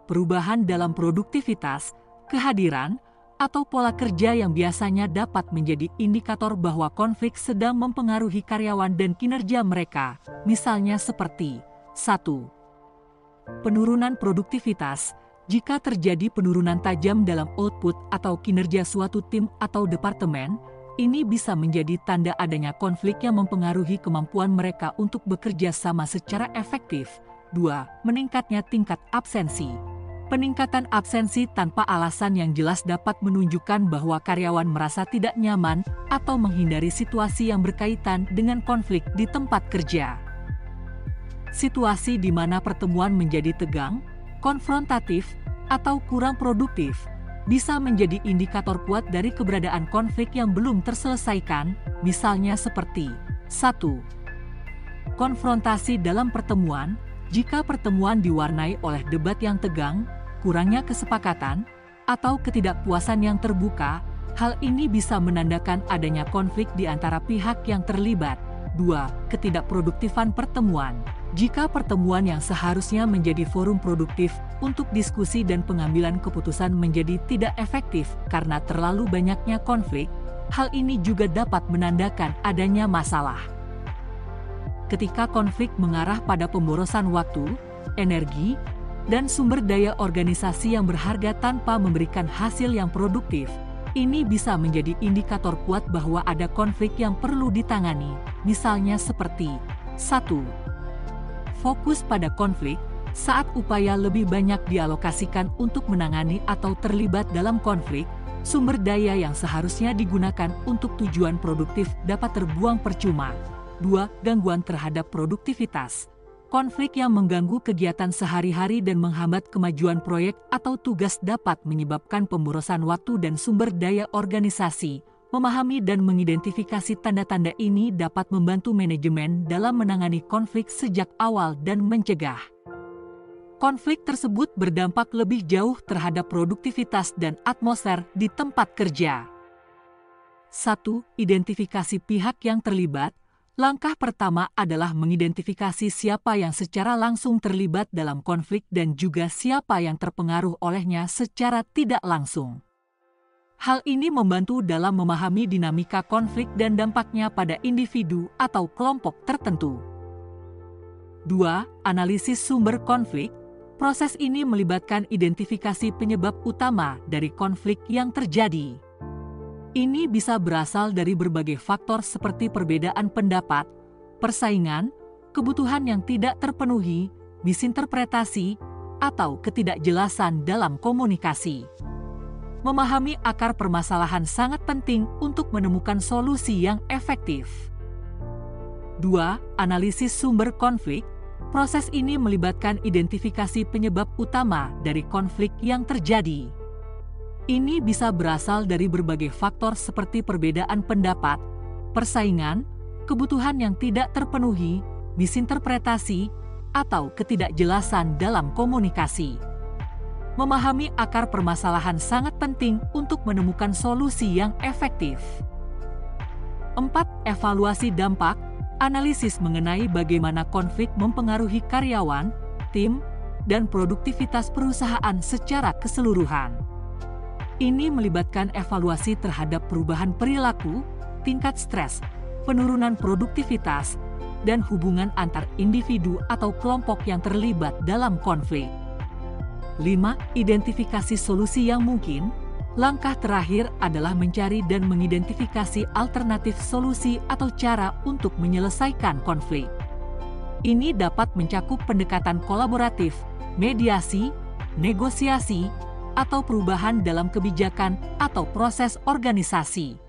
Perubahan dalam produktivitas, kehadiran, atau pola kerja yang biasanya dapat menjadi indikator bahwa konflik sedang mempengaruhi karyawan dan kinerja mereka, misalnya seperti 1. Penurunan produktivitas. Jika terjadi penurunan tajam dalam output atau kinerja suatu tim atau departemen, ini bisa menjadi tanda adanya konflik yang mempengaruhi kemampuan mereka untuk bekerja sama secara efektif. 2. Meningkatnya tingkat absensi. Peningkatan absensi tanpa alasan yang jelas dapat menunjukkan bahwa karyawan merasa tidak nyaman atau menghindari situasi yang berkaitan dengan konflik di tempat kerja. Situasi di mana pertemuan menjadi tegang, konfrontatif, atau kurang produktif, bisa menjadi indikator kuat dari keberadaan konflik yang belum terselesaikan, misalnya seperti 1. Konfrontasi dalam pertemuan. Jika pertemuan diwarnai oleh debat yang tegang, kurangnya kesepakatan, atau ketidakpuasan yang terbuka, hal ini bisa menandakan adanya konflik di antara pihak yang terlibat. 2. Ketidakproduktifan pertemuan. Jika pertemuan yang seharusnya menjadi forum produktif untuk diskusi dan pengambilan keputusan menjadi tidak efektif karena terlalu banyaknya konflik, hal ini juga dapat menandakan adanya masalah. Ketika konflik mengarah pada pemborosan waktu, energi, dan sumber daya organisasi yang berharga tanpa memberikan hasil yang produktif, ini bisa menjadi indikator kuat bahwa ada konflik yang perlu ditangani, misalnya seperti 1. Fokus pada konflik. Saat upaya lebih banyak dialokasikan untuk menangani atau terlibat dalam konflik, sumber daya yang seharusnya digunakan untuk tujuan produktif dapat terbuang percuma. 2. Gangguan terhadap produktivitas. Konflik yang mengganggu kegiatan sehari-hari dan menghambat kemajuan proyek atau tugas dapat menyebabkan pemborosan waktu dan sumber daya organisasi. Memahami dan mengidentifikasi tanda-tanda ini dapat membantu manajemen dalam menangani konflik sejak awal dan mencegah konflik tersebut berdampak lebih jauh terhadap produktivitas dan atmosfer di tempat kerja. 1. Identifikasi pihak yang terlibat. Langkah pertama adalah mengidentifikasi siapa yang secara langsung terlibat dalam konflik dan juga siapa yang terpengaruh olehnya secara tidak langsung. Hal ini membantu dalam memahami dinamika konflik dan dampaknya pada individu atau kelompok tertentu. 2. Analisis sumber konflik. Proses ini melibatkan identifikasi penyebab utama dari konflik yang terjadi. Ini bisa berasal dari berbagai faktor seperti perbedaan pendapat, persaingan, kebutuhan yang tidak terpenuhi, misinterpretasi, atau ketidakjelasan dalam komunikasi. Memahami akar permasalahan sangat penting untuk menemukan solusi yang efektif. 2. Analisis sumber konflik. Proses ini melibatkan identifikasi penyebab utama dari konflik yang terjadi. Ini bisa berasal dari berbagai faktor seperti perbedaan pendapat, persaingan, kebutuhan yang tidak terpenuhi, misinterpretasi, atau ketidakjelasan dalam komunikasi. Memahami akar permasalahan sangat penting untuk menemukan solusi yang efektif. 4. Evaluasi dampak. Analisis mengenai bagaimana konflik mempengaruhi karyawan, tim, dan produktivitas perusahaan secara keseluruhan. Ini melibatkan evaluasi terhadap perubahan perilaku, tingkat stres, penurunan produktivitas, dan hubungan antar individu atau kelompok yang terlibat dalam konflik. 5. Identifikasi solusi yang mungkin. Langkah terakhir adalah mencari dan mengidentifikasi alternatif solusi atau cara untuk menyelesaikan konflik. Ini dapat mencakup pendekatan kolaboratif, mediasi, negosiasi, atau perubahan dalam kebijakan atau proses organisasi.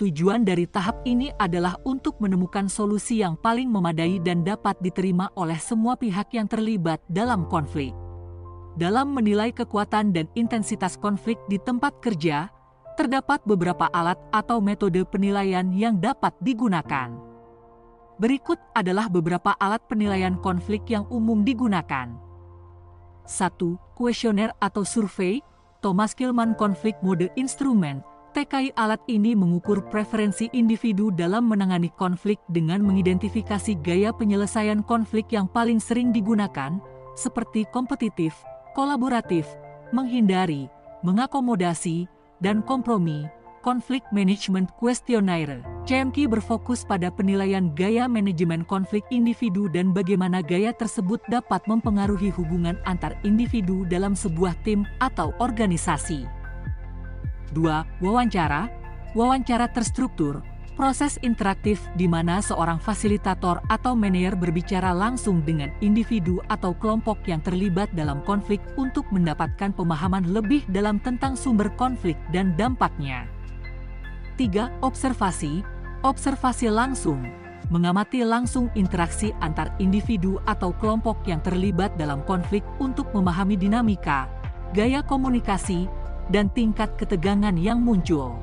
Tujuan dari tahap ini adalah untuk menemukan solusi yang paling memadai dan dapat diterima oleh semua pihak yang terlibat dalam konflik. Dalam menilai kekuatan dan intensitas konflik di tempat kerja, terdapat beberapa alat atau metode penilaian yang dapat digunakan. Berikut adalah beberapa alat penilaian konflik yang umum digunakan. 1. Kuesioner atau survei, Thomas Kilmann Conflict Model Instrument. TKI alat ini mengukur preferensi individu dalam menangani konflik dengan mengidentifikasi gaya penyelesaian konflik yang paling sering digunakan, seperti kompetitif, kolaboratif, menghindari, mengakomodasi, dan kompromi. Conflict Management Questionnaire (CMQ) berfokus pada penilaian gaya manajemen konflik individu dan bagaimana gaya tersebut dapat mempengaruhi hubungan antar individu dalam sebuah tim atau organisasi. 2. Wawancara. Wawancara terstruktur, proses interaktif di mana seorang fasilitator atau manajer berbicara langsung dengan individu atau kelompok yang terlibat dalam konflik untuk mendapatkan pemahaman lebih dalam tentang sumber konflik dan dampaknya. 3. Observasi. Observasi langsung, mengamati langsung interaksi antar individu atau kelompok yang terlibat dalam konflik untuk memahami dinamika, gaya komunikasi, dan tingkat ketegangan yang muncul.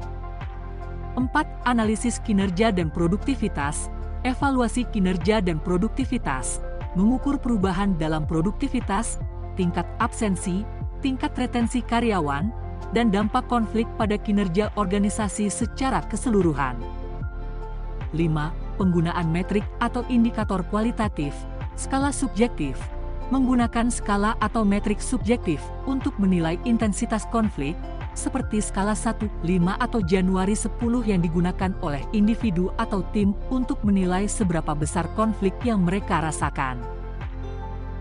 4. Analisis kinerja dan produktivitas. Evaluasi kinerja dan produktivitas, mengukur perubahan dalam produktivitas, tingkat absensi, tingkat retensi karyawan, dan dampak konflik pada kinerja organisasi secara keseluruhan. 5. Penggunaan metrik atau indikator kualitatif, skala subjektif. Menggunakan skala atau metrik subjektif untuk menilai intensitas konflik, seperti skala 1-5 atau Januari 10 yang digunakan oleh individu atau tim untuk menilai seberapa besar konflik yang mereka rasakan.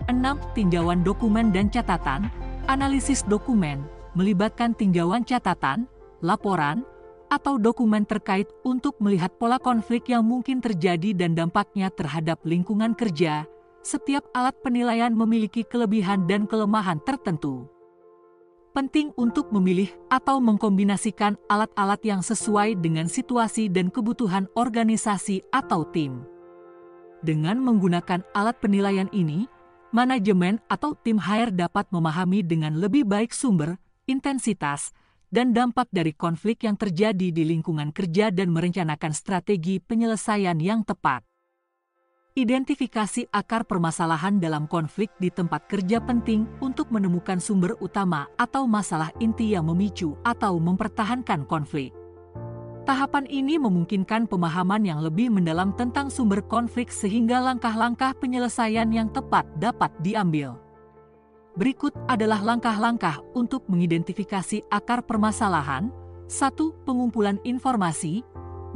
6. Tinjauan dokumen dan catatan. Analisis dokumen melibatkan tinjauan catatan, laporan, atau dokumen terkait untuk melihat pola konflik yang mungkin terjadi dan dampaknya terhadap lingkungan kerja. Setiap alat penilaian memiliki kelebihan dan kelemahan tertentu. Penting untuk memilih atau mengkombinasikan alat-alat yang sesuai dengan situasi dan kebutuhan organisasi atau tim. Dengan menggunakan alat penilaian ini, manajemen atau tim HR dapat memahami dengan lebih baik sumber, intensitas, dan dampak dari konflik yang terjadi di lingkungan kerja dan merencanakan strategi penyelesaian yang tepat. Identifikasi akar permasalahan dalam konflik di tempat kerja penting untuk menemukan sumber utama atau masalah inti yang memicu atau mempertahankan konflik. Tahapan ini memungkinkan pemahaman yang lebih mendalam tentang sumber konflik sehingga langkah-langkah penyelesaian yang tepat dapat diambil. Berikut adalah langkah-langkah untuk mengidentifikasi akar permasalahan. 1. Pengumpulan informasi.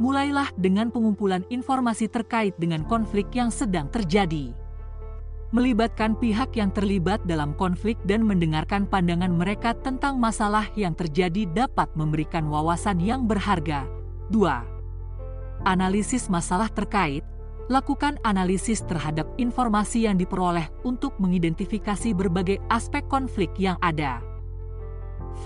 Mulailah dengan pengumpulan informasi terkait dengan konflik yang sedang terjadi. Melibatkan pihak yang terlibat dalam konflik dan mendengarkan pandangan mereka tentang masalah yang terjadi dapat memberikan wawasan yang berharga. 2. Analisis masalah terkait. Lakukan analisis terhadap informasi yang diperoleh untuk mengidentifikasi berbagai aspek konflik yang ada.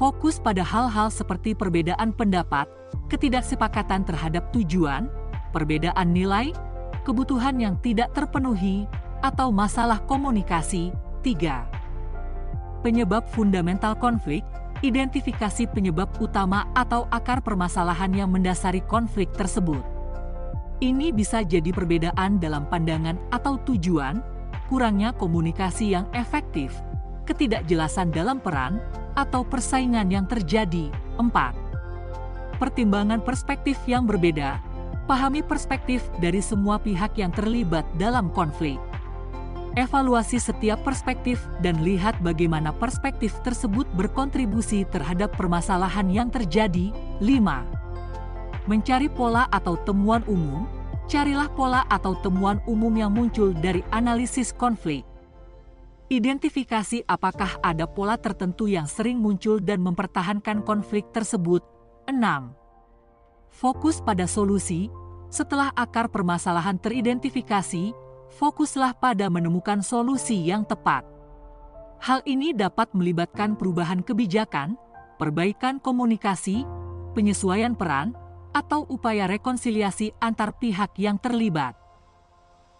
Fokus pada hal-hal seperti perbedaan pendapat, ketidaksepakatan terhadap tujuan, perbedaan nilai, kebutuhan yang tidak terpenuhi, atau masalah komunikasi. 3. Penyebab fundamental konflik. Identifikasi penyebab utama atau akar permasalahan yang mendasari konflik tersebut. Ini bisa jadi perbedaan dalam pandangan atau tujuan, kurangnya komunikasi yang efektif, ketidakjelasan dalam peran, atau persaingan yang terjadi. 4. Pertimbangan perspektif yang berbeda. Pahami perspektif dari semua pihak yang terlibat dalam konflik. Evaluasi setiap perspektif dan lihat bagaimana perspektif tersebut berkontribusi terhadap permasalahan yang terjadi. 5. Mencari pola atau temuan umum. Carilah pola atau temuan umum yang muncul dari analisis konflik. Identifikasi apakah ada pola tertentu yang sering muncul dan mempertahankan konflik tersebut. 6. Fokus pada solusi. Setelah akar permasalahan teridentifikasi, fokuslah pada menemukan solusi yang tepat. Hal ini dapat melibatkan perubahan kebijakan, perbaikan komunikasi, penyesuaian peran, atau upaya rekonsiliasi antar pihak yang terlibat.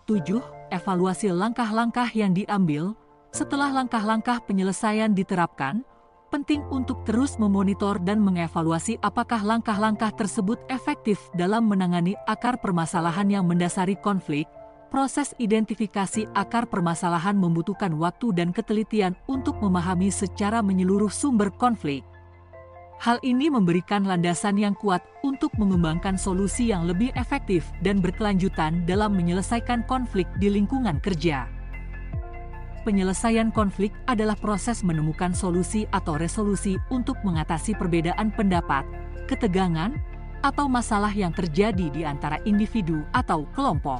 7. Evaluasi langkah-langkah yang diambil. Setelah langkah-langkah penyelesaian diterapkan, penting untuk terus memonitor dan mengevaluasi apakah langkah-langkah tersebut efektif dalam menangani akar permasalahan yang mendasari konflik. Proses identifikasi akar permasalahan membutuhkan waktu dan ketelitian untuk memahami secara menyeluruh sumber konflik. Hal ini memberikan landasan yang kuat untuk mengembangkan solusi yang lebih efektif dan berkelanjutan dalam menyelesaikan konflik di lingkungan kerja. Penyelesaian konflik adalah proses menemukan solusi atau resolusi untuk mengatasi perbedaan pendapat, ketegangan, atau masalah yang terjadi di antara individu atau kelompok.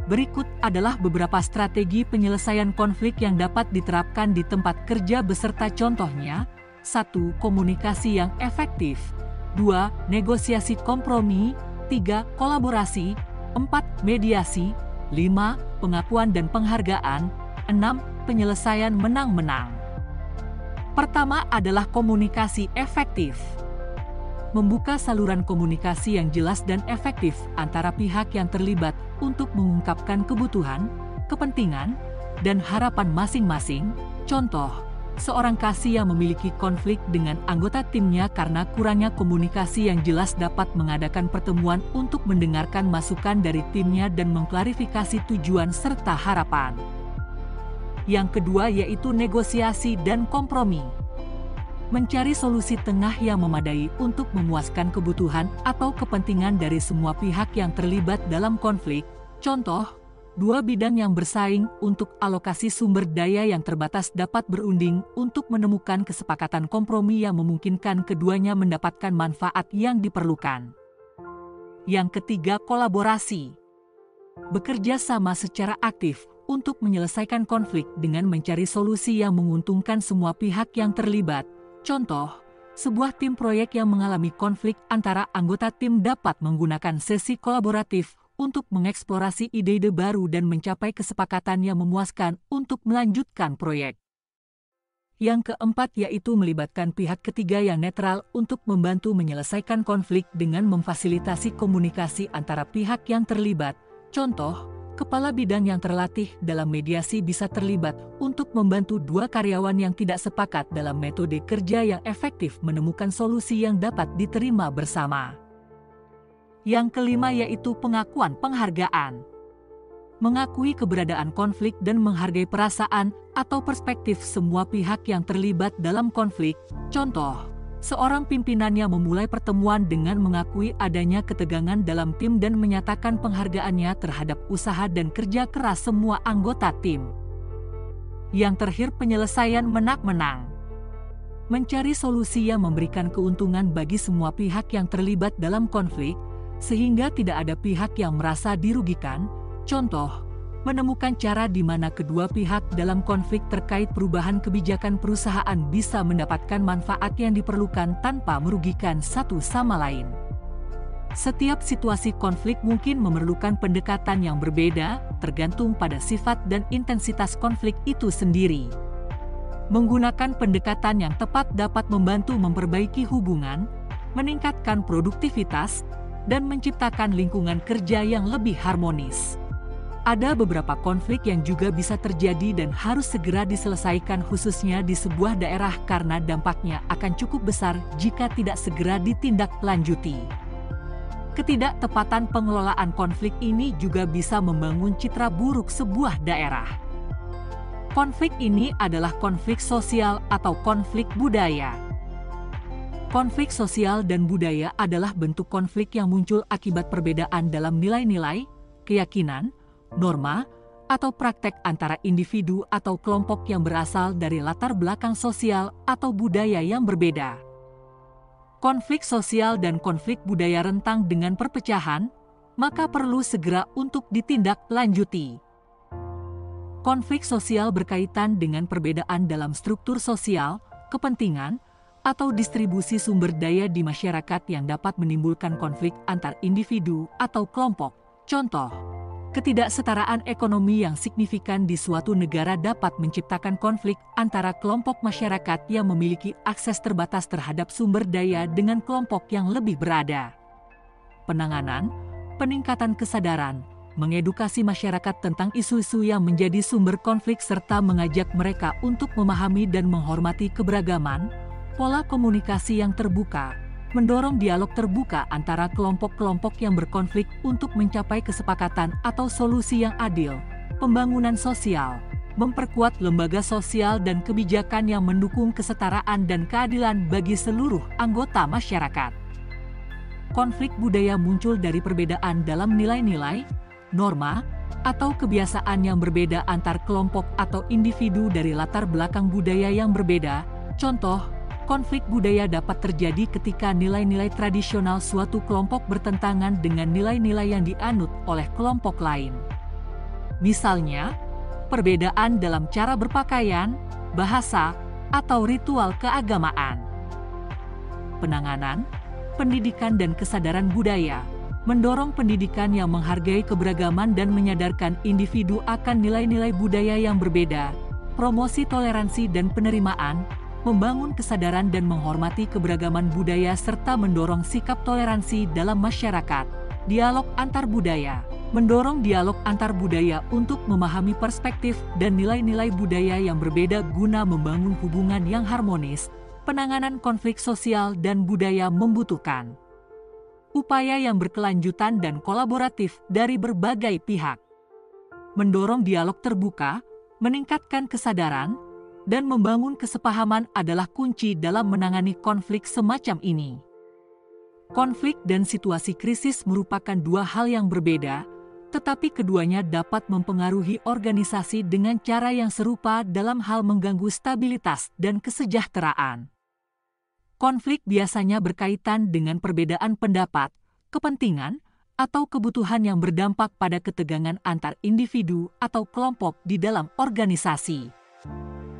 Berikut adalah beberapa strategi penyelesaian konflik yang dapat diterapkan di tempat kerja beserta contohnya. 1. Komunikasi yang efektif. 2. Negosiasi kompromi. 3. Kolaborasi. 4. Mediasi. 5. Pengakuan dan penghargaan. 6. Penyelesaian menang-menang. Pertama adalah komunikasi efektif. Membuka saluran komunikasi yang jelas dan efektif antara pihak yang terlibat untuk mengungkapkan kebutuhan, kepentingan, dan harapan masing-masing. Contoh, seorang kasih yang memiliki konflik dengan anggota timnya karena kurangnya komunikasi yang jelas dapat mengadakan pertemuan untuk mendengarkan masukan dari timnya dan mengklarifikasi tujuan serta harapan. Yang kedua yaitu negosiasi dan kompromi. Mencari solusi tengah yang memadai untuk memuaskan kebutuhan atau kepentingan dari semua pihak yang terlibat dalam konflik. Contoh, dua bidang yang bersaing untuk alokasi sumber daya yang terbatas dapat berunding untuk menemukan kesepakatan kompromi yang memungkinkan keduanya mendapatkan manfaat yang diperlukan. Yang ketiga, kolaborasi. Bekerja sama secara aktif untuk menyelesaikan konflik dengan mencari solusi yang menguntungkan semua pihak yang terlibat. Contoh, sebuah tim proyek yang mengalami konflik antara anggota tim dapat menggunakan sesi kolaboratif untuk mengeksplorasi ide-ide baru dan mencapai kesepakatan yang memuaskan untuk melanjutkan proyek. Yang keempat yaitu melibatkan pihak ketiga yang netral untuk membantu menyelesaikan konflik dengan memfasilitasi komunikasi antara pihak yang terlibat. Contoh, kepala bidang yang terlatih dalam mediasi bisa terlibat untuk membantu dua karyawan yang tidak sepakat dalam metode kerja yang efektif menemukan solusi yang dapat diterima bersama. Yang kelima yaitu pengakuan penghargaan. Mengakui keberadaan konflik dan menghargai perasaan atau perspektif semua pihak yang terlibat dalam konflik. Contoh, seorang pimpinannya memulai pertemuan dengan mengakui adanya ketegangan dalam tim dan menyatakan penghargaannya terhadap usaha dan kerja keras semua anggota tim. Yang terakhir, penyelesaian menang-menang. Mencari solusi yang memberikan keuntungan bagi semua pihak yang terlibat dalam konflik, sehingga tidak ada pihak yang merasa dirugikan. Contoh, menemukan cara di mana kedua pihak dalam konflik terkait perubahan kebijakan perusahaan bisa mendapatkan manfaat yang diperlukan tanpa merugikan satu sama lain. Setiap situasi konflik mungkin memerlukan pendekatan yang berbeda, tergantung pada sifat dan intensitas konflik itu sendiri. Menggunakan pendekatan yang tepat dapat membantu memperbaiki hubungan, meningkatkan produktivitas, dan menciptakan lingkungan kerja yang lebih harmonis. Ada beberapa konflik yang juga bisa terjadi dan harus segera diselesaikan khususnya di sebuah daerah karena dampaknya akan cukup besar jika tidak segera ditindaklanjuti. Ketidaktepatan pengelolaan konflik ini juga bisa membangun citra buruk sebuah daerah. Konflik ini adalah konflik sosial atau konflik budaya. Konflik sosial dan budaya adalah bentuk konflik yang muncul akibat perbedaan dalam nilai-nilai, keyakinan, norma, atau praktek antara individu atau kelompok yang berasal dari latar belakang sosial atau budaya yang berbeda. Konflik sosial dan konflik budaya rentang dengan perpecahan, maka perlu segera untuk ditindaklanjuti. Konflik sosial berkaitan dengan perbedaan dalam struktur sosial, kepentingan, atau distribusi sumber daya di masyarakat yang dapat menimbulkan konflik antar individu atau kelompok. Contoh, ketidaksetaraan ekonomi yang signifikan di suatu negara dapat menciptakan konflik antara kelompok masyarakat yang memiliki akses terbatas terhadap sumber daya dengan kelompok yang lebih berada. Penanganan, peningkatan kesadaran, mengedukasi masyarakat tentang isu-isu yang menjadi sumber konflik serta mengajak mereka untuk memahami dan menghormati keberagaman, pola komunikasi yang terbuka, mendorong dialog terbuka antara kelompok-kelompok yang berkonflik untuk mencapai kesepakatan atau solusi yang adil, pembangunan sosial, memperkuat lembaga sosial dan kebijakan yang mendukung kesetaraan dan keadilan bagi seluruh anggota masyarakat. Konflik budaya muncul dari perbedaan dalam nilai-nilai, norma, atau kebiasaan yang berbeda antar kelompok atau individu dari latar belakang budaya yang berbeda. Contoh, konflik budaya dapat terjadi ketika nilai-nilai tradisional suatu kelompok bertentangan dengan nilai-nilai yang dianut oleh kelompok lain. Misalnya, perbedaan dalam cara berpakaian, bahasa, atau ritual keagamaan. Penanganan, pendidikan dan kesadaran budaya mendorong pendidikan yang menghargai keberagaman dan menyadarkan individu akan nilai-nilai budaya yang berbeda, promosi toleransi dan penerimaan, membangun kesadaran dan menghormati keberagaman budaya serta mendorong sikap toleransi dalam masyarakat. Dialog antar budaya mendorong dialog antar budaya untuk memahami perspektif dan nilai-nilai budaya yang berbeda guna membangun hubungan yang harmonis. Penanganan konflik sosial dan budaya membutuhkan upaya yang berkelanjutan dan kolaboratif dari berbagai pihak. Mendorong dialog terbuka, meningkatkan kesadaran, dan membangun kesepahaman adalah kunci dalam menangani konflik semacam ini. Konflik dan situasi krisis merupakan dua hal yang berbeda, tetapi keduanya dapat mempengaruhi organisasi dengan cara yang serupa dalam hal mengganggu stabilitas dan kesejahteraan. Konflik biasanya berkaitan dengan perbedaan pendapat, kepentingan, atau kebutuhan yang berdampak pada ketegangan antar individu atau kelompok di dalam organisasi.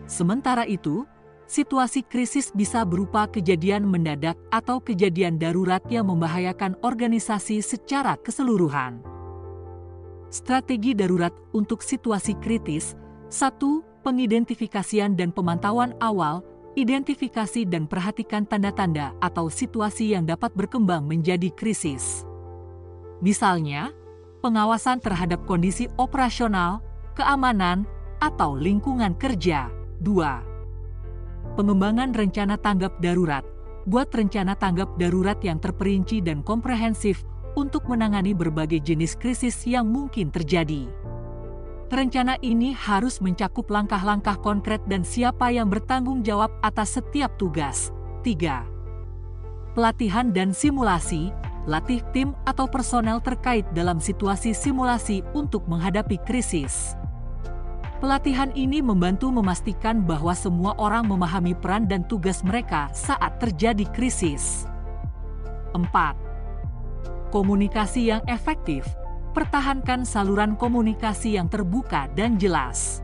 Sementara itu, situasi krisis bisa berupa kejadian mendadak atau kejadian darurat yang membahayakan organisasi secara keseluruhan. Strategi darurat untuk situasi kritis: 1. Pengidentifikasian dan pemantauan awal. Identifikasi dan perhatikan tanda-tanda atau situasi yang dapat berkembang menjadi krisis. Misalnya, pengawasan terhadap kondisi operasional, keamanan, atau lingkungan kerja. 2. Pengembangan rencana tanggap darurat. Buat rencana tanggap darurat yang terperinci dan komprehensif untuk menangani berbagai jenis krisis yang mungkin terjadi. Rencana ini harus mencakup langkah-langkah konkret dan siapa yang bertanggung jawab atas setiap tugas. 3. Pelatihan dan simulasi. Latih tim atau personel terkait dalam situasi simulasi untuk menghadapi krisis. Pelatihan ini membantu memastikan bahwa semua orang memahami peran dan tugas mereka saat terjadi krisis. 4. Komunikasi yang efektif. Pertahankan saluran komunikasi yang terbuka dan jelas.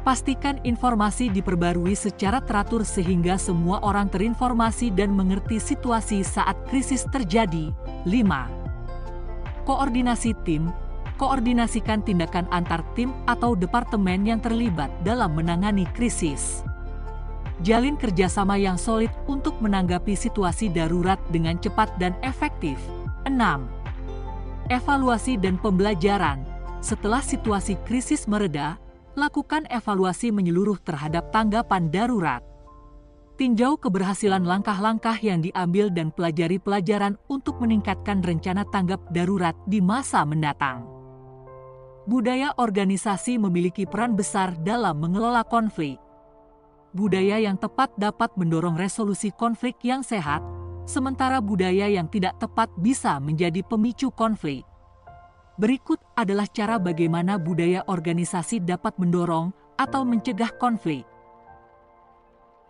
Pastikan informasi diperbarui secara teratur sehingga semua orang terinformasi dan mengerti situasi saat krisis terjadi. 5. Koordinasi tim. Koordinasikan tindakan antar tim atau departemen yang terlibat dalam menangani krisis. Jalin kerjasama yang solid untuk menanggapi situasi darurat dengan cepat dan efektif. 6. Evaluasi dan pembelajaran. Setelah situasi krisis mereda, lakukan evaluasi menyeluruh terhadap tanggapan darurat. Tinjau keberhasilan langkah-langkah yang diambil dan pelajari pelajaran untuk meningkatkan rencana tanggap darurat di masa mendatang. Budaya organisasi memiliki peran besar dalam mengelola konflik. Budaya yang tepat dapat mendorong resolusi konflik yang sehat, sementara budaya yang tidak tepat bisa menjadi pemicu konflik. Berikut adalah cara bagaimana budaya organisasi dapat mendorong atau mencegah konflik.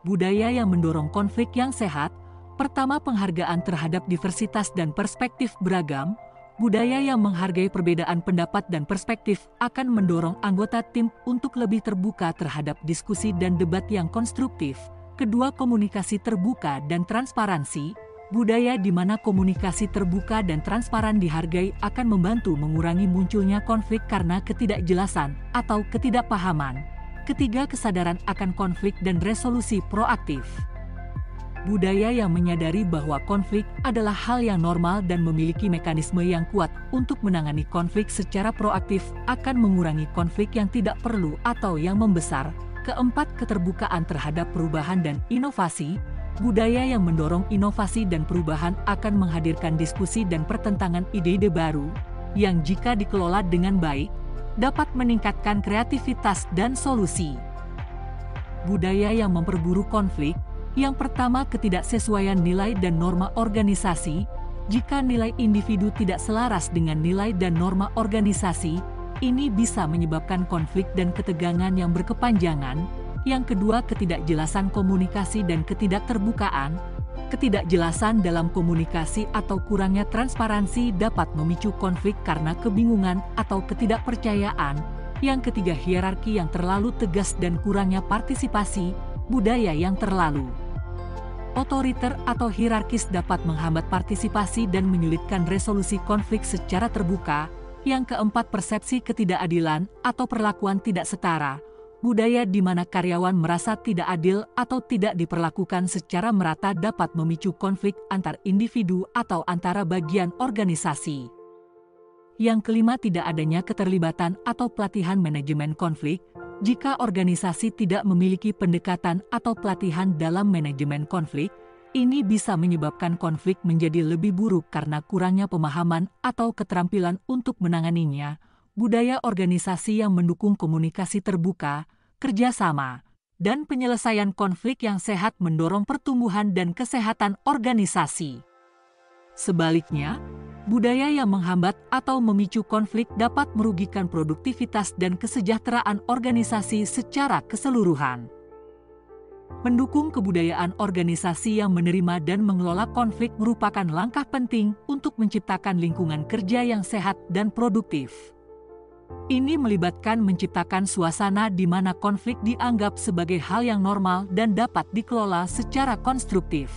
Budaya yang mendorong konflik yang sehat. Pertama, penghargaan terhadap diversitas dan perspektif beragam. Budaya yang menghargai perbedaan pendapat dan perspektif akan mendorong anggota tim untuk lebih terbuka terhadap diskusi dan debat yang konstruktif. Kedua, komunikasi terbuka dan transparansi. Budaya di mana komunikasi terbuka dan transparan dihargai akan membantu mengurangi munculnya konflik karena ketidakjelasan atau ketidakpahaman. Ketiga, kesadaran akan konflik dan resolusi proaktif. Budaya yang menyadari bahwa konflik adalah hal yang normal dan memiliki mekanisme yang kuat untuk menangani konflik secara proaktif akan mengurangi konflik yang tidak perlu atau yang membesar. Keempat, keterbukaan terhadap perubahan dan inovasi. Budaya yang mendorong inovasi dan perubahan akan menghadirkan diskusi dan pertentangan ide-ide baru, yang jika dikelola dengan baik, dapat meningkatkan kreativitas dan solusi. Budaya yang memperburuk konflik. Yang pertama, ketidaksesuaian nilai dan norma organisasi. Jika nilai individu tidak selaras dengan nilai dan norma organisasi, ini bisa menyebabkan konflik dan ketegangan yang berkepanjangan. Yang kedua, ketidakjelasan komunikasi dan ketidakterbukaan. Ketidakjelasan dalam komunikasi atau kurangnya transparansi dapat memicu konflik karena kebingungan atau ketidakpercayaan. Yang ketiga, hierarki yang terlalu tegas dan kurangnya partisipasi. Budaya yang terlalu otoriter atau hierarkis dapat menghambat partisipasi dan menyulitkan resolusi konflik secara terbuka. Yang keempat, persepsi ketidakadilan atau perlakuan tidak setara. Budaya di mana karyawan merasa tidak adil atau tidak diperlakukan secara merata dapat memicu konflik antar individu atau antara bagian organisasi. Yang kelima, tidak adanya keterlibatan atau pelatihan manajemen konflik. Jika organisasi tidak memiliki pendekatan atau pelatihan dalam manajemen konflik, ini bisa menyebabkan konflik menjadi lebih buruk karena kurangnya pemahaman atau keterampilan untuk menanganinya. Budaya organisasi yang mendukung komunikasi terbuka, kerjasama, dan penyelesaian konflik yang sehat mendorong pertumbuhan dan kesehatan organisasi. Sebaliknya, budaya yang menghambat atau memicu konflik dapat merugikan produktivitas dan kesejahteraan organisasi secara keseluruhan. Mendukung kebudayaan organisasi yang menerima dan mengelola konflik merupakan langkah penting untuk menciptakan lingkungan kerja yang sehat dan produktif. Ini melibatkan menciptakan suasana di mana konflik dianggap sebagai hal yang normal dan dapat dikelola secara konstruktif.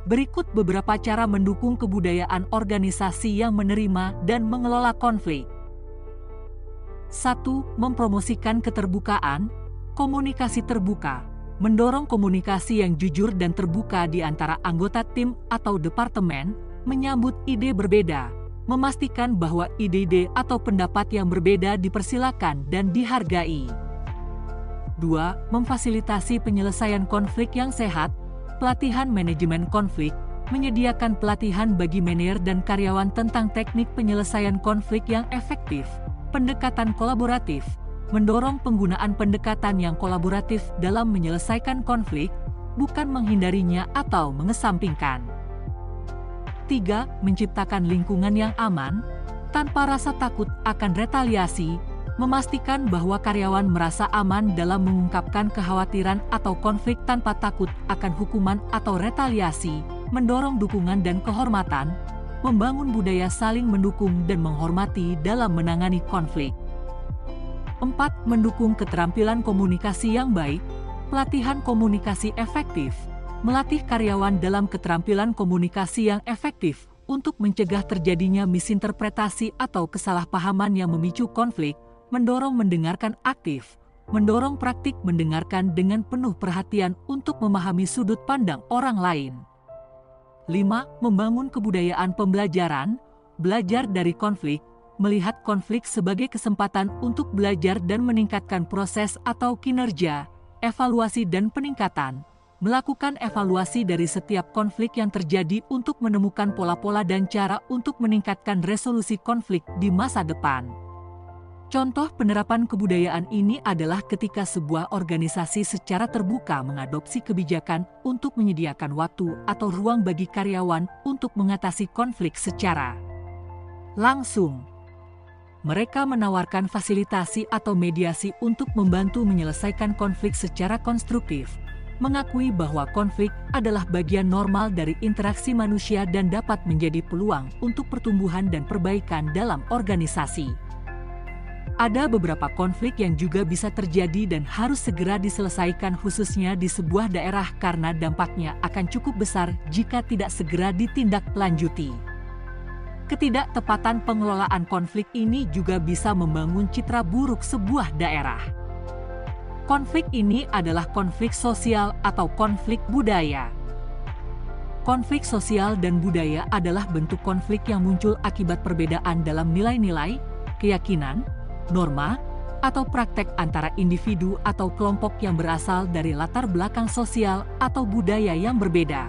Berikut beberapa cara mendukung kebudayaan organisasi yang menerima dan mengelola konflik. 1. Mempromosikan keterbukaan, komunikasi terbuka. Mendorong komunikasi yang jujur dan terbuka di antara anggota tim atau departemen, menyambut ide berbeda, memastikan bahwa ide-ide atau pendapat yang berbeda dipersilakan dan dihargai. 2. Memfasilitasi penyelesaian konflik yang sehat. Pelatihan manajemen konflik, menyediakan pelatihan bagi manajer dan karyawan tentang teknik penyelesaian konflik yang efektif. Pendekatan kolaboratif, mendorong penggunaan pendekatan yang kolaboratif dalam menyelesaikan konflik, bukan menghindarinya atau mengesampingkan. 3. Menciptakan lingkungan yang aman, tanpa rasa takut akan retaliasi, memastikan bahwa karyawan merasa aman dalam mengungkapkan kekhawatiran atau konflik tanpa takut akan hukuman atau retaliasi, mendorong dukungan dan kehormatan, membangun budaya saling mendukung dan menghormati dalam menangani konflik. 4. Mendukung keterampilan komunikasi yang baik, pelatihan komunikasi efektif, melatih karyawan dalam keterampilan komunikasi yang efektif untuk mencegah terjadinya misinterpretasi atau kesalahpahaman yang memicu konflik, mendorong mendengarkan aktif, mendorong praktik mendengarkan dengan penuh perhatian untuk memahami sudut pandang orang lain. 5. Membangun kebudayaan pembelajaran, belajar dari konflik, melihat konflik sebagai kesempatan untuk belajar dan meningkatkan proses atau kinerja, evaluasi dan peningkatan, melakukan evaluasi dari setiap konflik yang terjadi untuk menemukan pola-pola dan cara untuk meningkatkan resolusi konflik di masa depan. Contoh penerapan kebudayaan ini adalah ketika sebuah organisasi secara terbuka mengadopsi kebijakan untuk menyediakan waktu atau ruang bagi karyawan untuk mengatasi konflik secara langsung. Mereka menawarkan fasilitasi atau mediasi untuk membantu menyelesaikan konflik secara konstruktif, mengakui bahwa konflik adalah bagian normal dari interaksi manusia dan dapat menjadi peluang untuk pertumbuhan dan perbaikan dalam organisasi. Ada beberapa konflik yang juga bisa terjadi dan harus segera diselesaikan khususnya di sebuah daerah karena dampaknya akan cukup besar jika tidak segera ditindaklanjuti. Ketidaktepatan pengelolaan konflik ini juga bisa membangun citra buruk sebuah daerah. Konflik ini adalah konflik sosial atau konflik budaya. Konflik sosial dan budaya adalah bentuk konflik yang muncul akibat perbedaan dalam nilai-nilai, keyakinan, norma, atau praktek antara individu atau kelompok yang berasal dari latar belakang sosial atau budaya yang berbeda.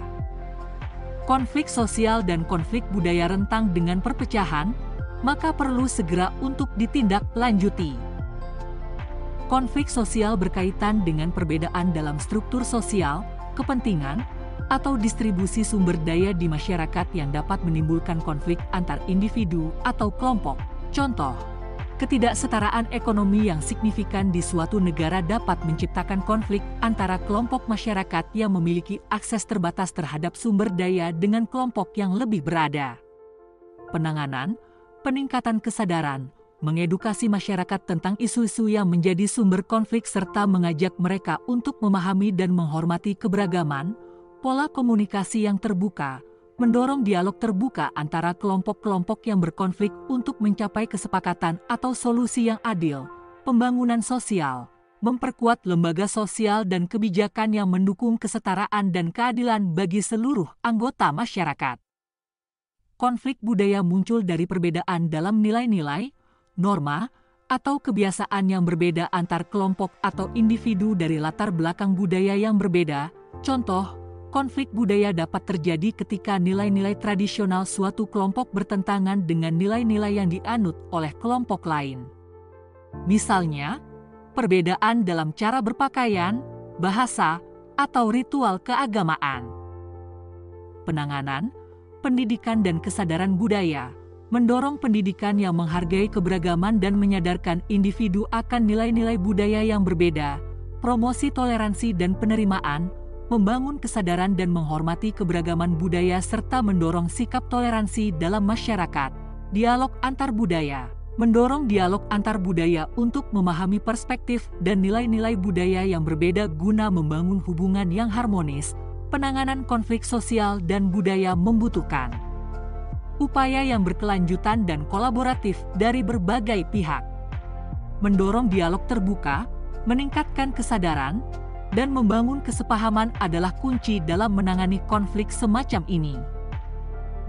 Konflik sosial dan konflik budaya rentang dengan perpecahan, maka perlu segera untuk ditindaklanjuti. Konflik sosial berkaitan dengan perbedaan dalam struktur sosial, kepentingan, atau distribusi sumber daya di masyarakat yang dapat menimbulkan konflik antar individu atau kelompok. Contoh, ketidaksetaraan ekonomi yang signifikan di suatu negara dapat menciptakan konflik antara kelompok masyarakat yang memiliki akses terbatas terhadap sumber daya dengan kelompok yang lebih berada. Penanganan, peningkatan kesadaran, mengedukasi masyarakat tentang isu-isu yang menjadi sumber konflik serta mengajak mereka untuk memahami dan menghormati keberagaman, pola komunikasi yang terbuka, mendorong dialog terbuka antara kelompok-kelompok yang berkonflik untuk mencapai kesepakatan atau solusi yang adil, pembangunan sosial, memperkuat lembaga sosial dan kebijakan yang mendukung kesetaraan dan keadilan bagi seluruh anggota masyarakat. Konflik budaya muncul dari perbedaan dalam nilai-nilai, norma, atau kebiasaan yang berbeda antar kelompok atau individu dari latar belakang budaya yang berbeda. Contoh, konflik budaya dapat terjadi ketika nilai-nilai tradisional suatu kelompok bertentangan dengan nilai-nilai yang dianut oleh kelompok lain. Misalnya, perbedaan dalam cara berpakaian, bahasa, atau ritual keagamaan. Penanganan, pendidikan dan kesadaran budaya, mendorong pendidikan yang menghargai keberagaman dan menyadarkan individu akan nilai-nilai budaya yang berbeda, promosi toleransi dan penerimaan, membangun kesadaran dan menghormati keberagaman budaya serta mendorong sikap toleransi dalam masyarakat. Dialog antar budaya, mendorong dialog antar budaya untuk memahami perspektif dan nilai-nilai budaya yang berbeda guna membangun hubungan yang harmonis. Penanganan konflik sosial dan budaya membutuhkan upaya yang berkelanjutan dan kolaboratif dari berbagai pihak. Mendorong dialog terbuka, meningkatkan kesadaran, dan membangun kesepahaman adalah kunci dalam menangani konflik semacam ini.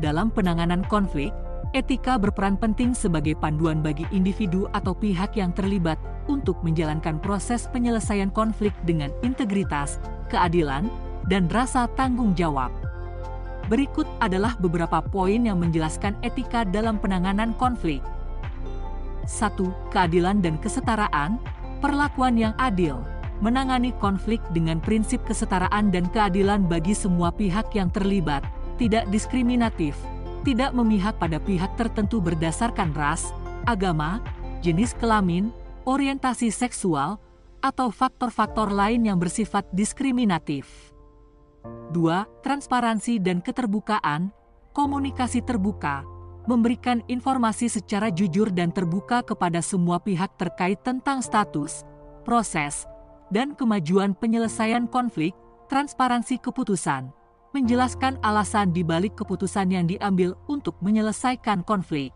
Dalam penanganan konflik, etika berperan penting sebagai panduan bagi individu atau pihak yang terlibat untuk menjalankan proses penyelesaian konflik dengan integritas, keadilan, dan rasa tanggung jawab. Berikut adalah beberapa poin yang menjelaskan etika dalam penanganan konflik. 1. Keadilan dan kesetaraan, perlakuan yang adil. Menangani konflik dengan prinsip kesetaraan dan keadilan bagi semua pihak yang terlibat, tidak diskriminatif, tidak memihak pada pihak tertentu berdasarkan ras, agama, jenis kelamin, orientasi seksual, atau faktor-faktor lain yang bersifat diskriminatif. 2. Transparansi dan keterbukaan, komunikasi terbuka, memberikan informasi secara jujur dan terbuka kepada semua pihak terkait tentang status, proses, dan kemajuan penyelesaian konflik. Transparansi keputusan, menjelaskan alasan di balik keputusan yang diambil untuk menyelesaikan konflik.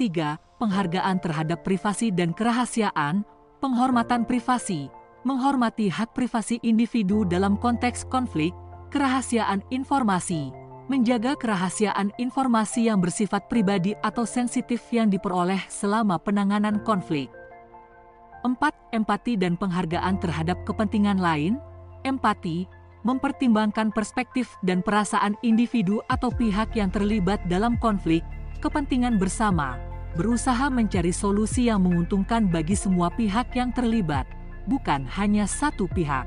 3. Penghargaan terhadap privasi dan kerahasiaan, penghormatan privasi, menghormati hak privasi individu dalam konteks konflik, kerahasiaan informasi, menjaga kerahasiaan informasi yang bersifat pribadi atau sensitif yang diperoleh selama penanganan konflik. 4. Empati dan penghargaan terhadap kepentingan lain. Empati, mempertimbangkan perspektif dan perasaan individu atau pihak yang terlibat dalam konflik, kepentingan bersama, berusaha mencari solusi yang menguntungkan bagi semua pihak yang terlibat, bukan hanya satu pihak.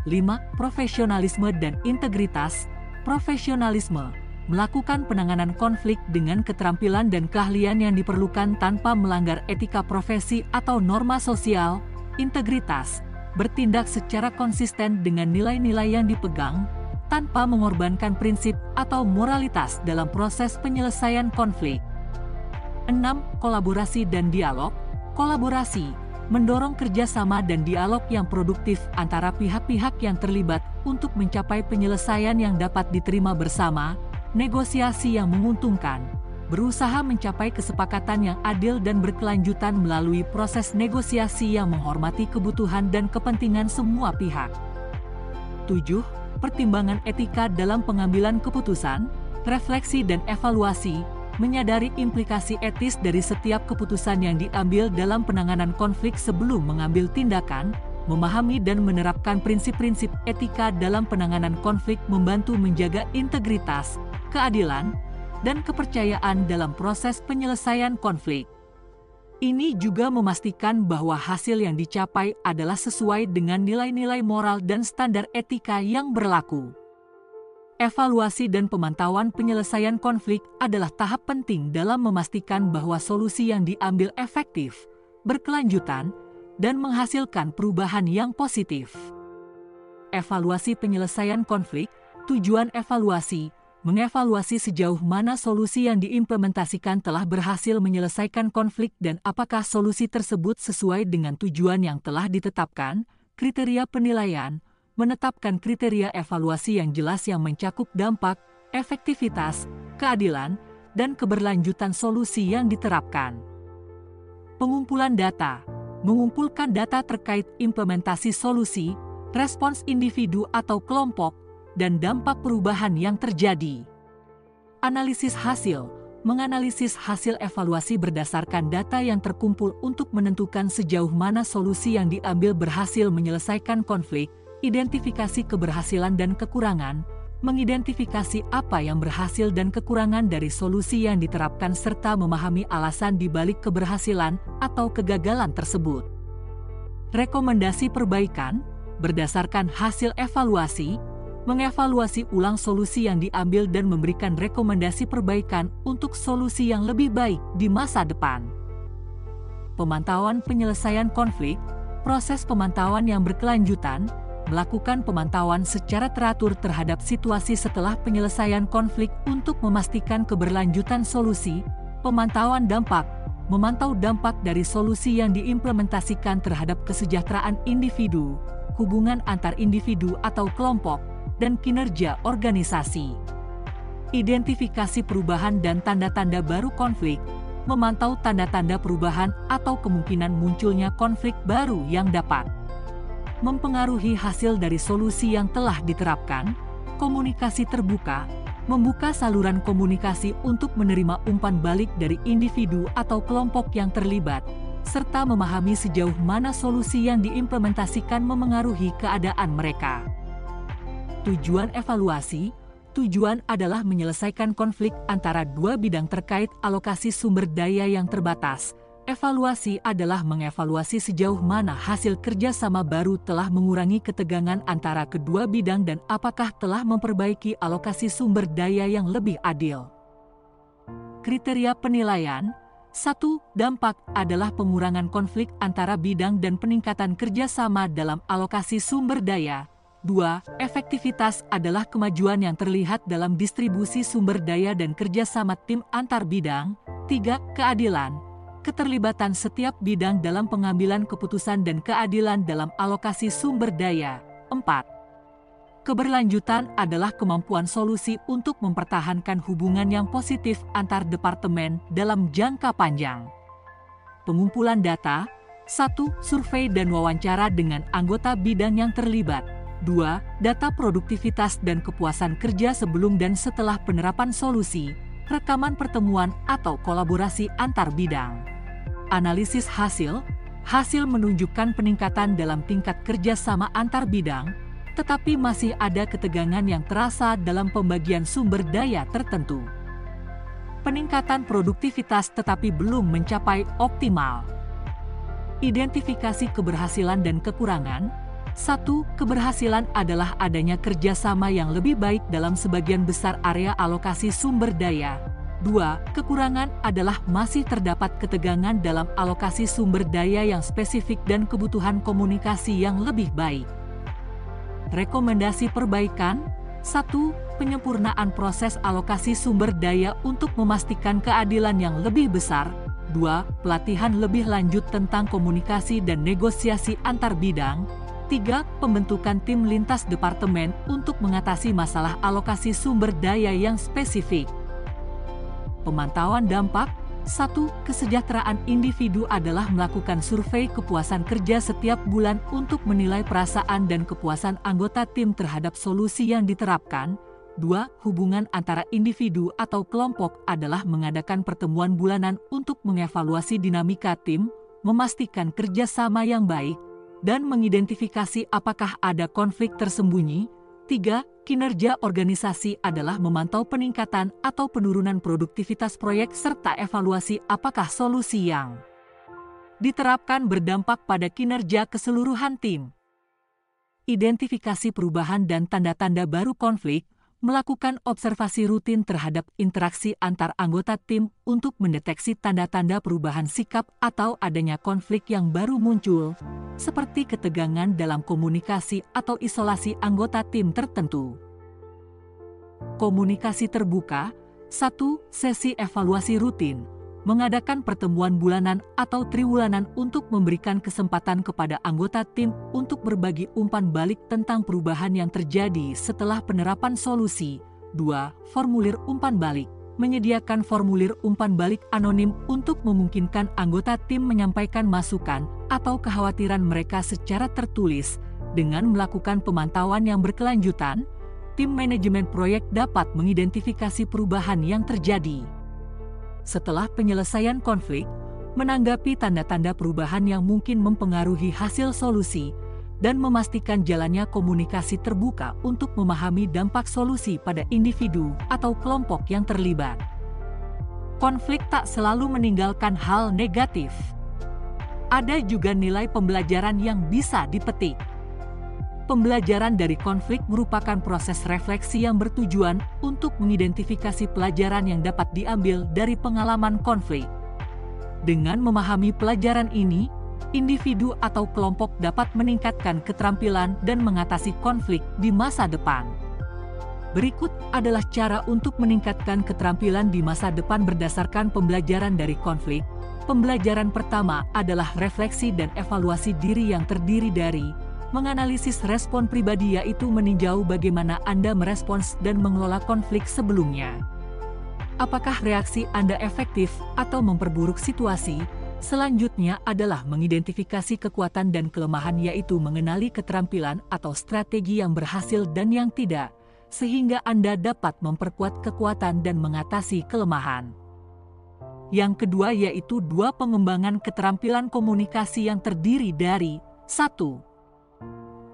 5. Profesionalisme dan integritas. Profesionalisme, melakukan penanganan konflik dengan keterampilan dan keahlian yang diperlukan tanpa melanggar etika profesi atau norma sosial. Integritas, bertindak secara konsisten dengan nilai-nilai yang dipegang, tanpa mengorbankan prinsip atau moralitas dalam proses penyelesaian konflik. 6. Kolaborasi dan dialog. Kolaborasi, mendorong kerjasama dan dialog yang produktif antara pihak-pihak yang terlibat untuk mencapai penyelesaian yang dapat diterima bersama. Negosiasi yang menguntungkan, berusaha mencapai kesepakatan yang adil dan berkelanjutan melalui proses negosiasi yang menghormati kebutuhan dan kepentingan semua pihak. 7. pertimbangan etika dalam pengambilan keputusan, refleksi dan evaluasi, menyadari implikasi etis dari setiap keputusan yang diambil dalam penanganan konflik sebelum mengambil tindakan, memahami dan menerapkan prinsip-prinsip etika dalam penanganan konflik membantu menjaga integritas, keadilan, dan kepercayaan dalam proses penyelesaian konflik. Ini juga memastikan bahwa hasil yang dicapai adalah sesuai dengan nilai-nilai moral dan standar etika yang berlaku. Evaluasi dan pemantauan penyelesaian konflik adalah tahap penting dalam memastikan bahwa solusi yang diambil efektif, berkelanjutan, dan menghasilkan perubahan yang positif. Evaluasi penyelesaian konflik, tujuan evaluasi, mengevaluasi sejauh mana solusi yang diimplementasikan telah berhasil menyelesaikan konflik dan apakah solusi tersebut sesuai dengan tujuan yang telah ditetapkan, kriteria penilaian, menetapkan kriteria evaluasi yang jelas yang mencakup dampak, efektivitas, keadilan, dan keberlanjutan solusi yang diterapkan. Pengumpulan data, mengumpulkan data terkait implementasi solusi, respons individu atau kelompok, dan dampak perubahan yang terjadi. Analisis hasil, menganalisis hasil evaluasi berdasarkan data yang terkumpul untuk menentukan sejauh mana solusi yang diambil berhasil menyelesaikan konflik, identifikasi keberhasilan dan kekurangan, mengidentifikasi apa yang berhasil dan kekurangan dari solusi yang diterapkan serta memahami alasan di balik keberhasilan atau kegagalan tersebut. Rekomendasi perbaikan, berdasarkan hasil evaluasi, mengevaluasi ulang solusi yang diambil dan memberikan rekomendasi perbaikan untuk solusi yang lebih baik di masa depan. Pemantauan penyelesaian konflik, proses pemantauan yang berkelanjutan, melakukan pemantauan secara teratur terhadap situasi setelah penyelesaian konflik untuk memastikan keberlanjutan solusi, pemantauan dampak, memantau dampak dari solusi yang diimplementasikan terhadap kesejahteraan individu, hubungan antar individu atau kelompok, dan kinerja organisasi. Identifikasi perubahan dan tanda-tanda baru konflik, memantau tanda-tanda perubahan atau kemungkinan munculnya konflik baru yang dapat mempengaruhi hasil dari solusi yang telah diterapkan, komunikasi terbuka, membuka saluran komunikasi untuk menerima umpan balik dari individu atau kelompok yang terlibat, serta memahami sejauh mana solusi yang diimplementasikan memengaruhi keadaan mereka. Tujuan evaluasi, tujuan adalah menyelesaikan konflik antara dua bidang terkait alokasi sumber daya yang terbatas. Evaluasi adalah mengevaluasi sejauh mana hasil kerjasama baru telah mengurangi ketegangan antara kedua bidang dan apakah telah memperbaiki alokasi sumber daya yang lebih adil. Kriteria penilaian, 1. Dampak adalah pengurangan konflik antara bidang dan peningkatan kerjasama dalam alokasi sumber daya. 2. Efektivitas adalah kemajuan yang terlihat dalam distribusi sumber daya dan kerjasama tim antar bidang. 3. Keadilan, keterlibatan setiap bidang dalam pengambilan keputusan dan keadilan dalam alokasi sumber daya. 4. Keberlanjutan adalah kemampuan solusi untuk mempertahankan hubungan yang positif antar departemen dalam jangka panjang. Pengumpulan data, 1. Survei dan wawancara dengan anggota bidang yang terlibat. 2. Data produktivitas dan kepuasan kerja sebelum dan setelah penerapan solusi, rekaman pertemuan atau kolaborasi antar bidang. Analisis hasil, hasil menunjukkan peningkatan dalam tingkat kerjasama antar bidang, tetapi masih ada ketegangan yang terasa dalam pembagian sumber daya tertentu. Peningkatan produktivitas tetapi belum mencapai optimal. Identifikasi keberhasilan dan kekurangan. 1. Keberhasilan adalah adanya kerjasama yang lebih baik dalam sebagian besar area alokasi sumber daya. 2. Kekurangan adalah masih terdapat ketegangan dalam alokasi sumber daya yang spesifik dan kebutuhan komunikasi yang lebih baik. Rekomendasi perbaikan. 1. Penyempurnaan proses alokasi sumber daya untuk memastikan keadilan yang lebih besar. 2. Pelatihan lebih lanjut tentang komunikasi dan negosiasi antar bidang. 3. Pembentukan tim lintas departemen untuk mengatasi masalah alokasi sumber daya yang spesifik. Pemantauan dampak, 1. Kesejahteraan individu adalah melakukan survei kepuasan kerja setiap bulan untuk menilai perasaan dan kepuasan anggota tim terhadap solusi yang diterapkan. 2. Hubungan antara individu atau kelompok adalah mengadakan pertemuan bulanan untuk mengevaluasi dinamika tim, memastikan kerjasama yang baik, dan mengidentifikasi apakah ada konflik tersembunyi. 3. Kinerja organisasi adalah memantau peningkatan atau penurunan produktivitas proyek serta evaluasi apakah solusi yang diterapkan berdampak pada kinerja keseluruhan tim. Identifikasi perubahan dan tanda-tanda baru konflik, melakukan observasi rutin terhadap interaksi antar anggota tim untuk mendeteksi tanda-tanda perubahan sikap atau adanya konflik yang baru muncul, seperti ketegangan dalam komunikasi atau isolasi anggota tim tertentu. Komunikasi terbuka. 1. Sesi evaluasi rutin. Mengadakan pertemuan bulanan atau triwulanan untuk memberikan kesempatan kepada anggota tim untuk berbagi umpan balik tentang perubahan yang terjadi setelah penerapan solusi. 2. Formulir umpan balik. Menyediakan formulir umpan balik anonim untuk memungkinkan anggota tim menyampaikan masukan atau kekhawatiran mereka secara tertulis. Dengan melakukan pemantauan yang berkelanjutan, tim manajemen proyek dapat mengidentifikasi perubahan yang terjadi. Setelah penyelesaian konflik, menanggapi tanda-tanda perubahan yang mungkin mempengaruhi hasil solusi, dan memastikan jalannya komunikasi terbuka untuk memahami dampak solusi pada individu atau kelompok yang terlibat. Konflik tak selalu meninggalkan hal negatif. Ada juga nilai pembelajaran yang bisa dipetik. Pembelajaran dari konflik merupakan proses refleksi yang bertujuan untuk mengidentifikasi pelajaran yang dapat diambil dari pengalaman konflik. Dengan memahami pelajaran ini, individu atau kelompok dapat meningkatkan keterampilan dan mengatasi konflik di masa depan. Berikut adalah cara untuk meningkatkan keterampilan di masa depan berdasarkan pembelajaran dari konflik. Pembelajaran pertama adalah refleksi dan evaluasi diri yang terdiri dari menganalisis respon pribadi, yaitu meninjau bagaimana Anda merespons dan mengelola konflik sebelumnya. Apakah reaksi Anda efektif atau memperburuk situasi? Selanjutnya adalah mengidentifikasi kekuatan dan kelemahan, yaitu mengenali keterampilan atau strategi yang berhasil dan yang tidak, sehingga Anda dapat memperkuat kekuatan dan mengatasi kelemahan. Yang kedua yaitu pengembangan keterampilan komunikasi yang terdiri dari 1.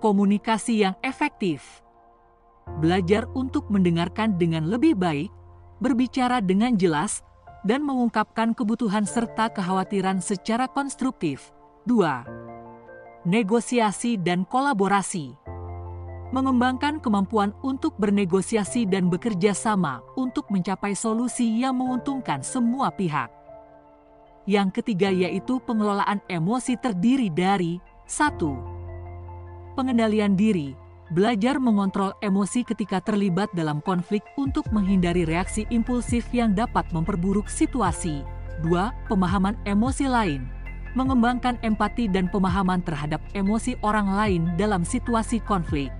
Komunikasi yang efektif. Belajar untuk mendengarkan dengan lebih baik, berbicara dengan jelas, dan mengungkapkan kebutuhan serta kekhawatiran secara konstruktif. 2. Negosiasi dan kolaborasi. Mengembangkan kemampuan untuk bernegosiasi dan bekerja sama untuk mencapai solusi yang menguntungkan semua pihak. Yang ketiga yaitu pengelolaan emosi, terdiri dari 1. Pengendalian diri, belajar mengontrol emosi ketika terlibat dalam konflik untuk menghindari reaksi impulsif yang dapat memperburuk situasi. 2. Pemahaman emosi lain, mengembangkan empati dan pemahaman terhadap emosi orang lain dalam situasi konflik.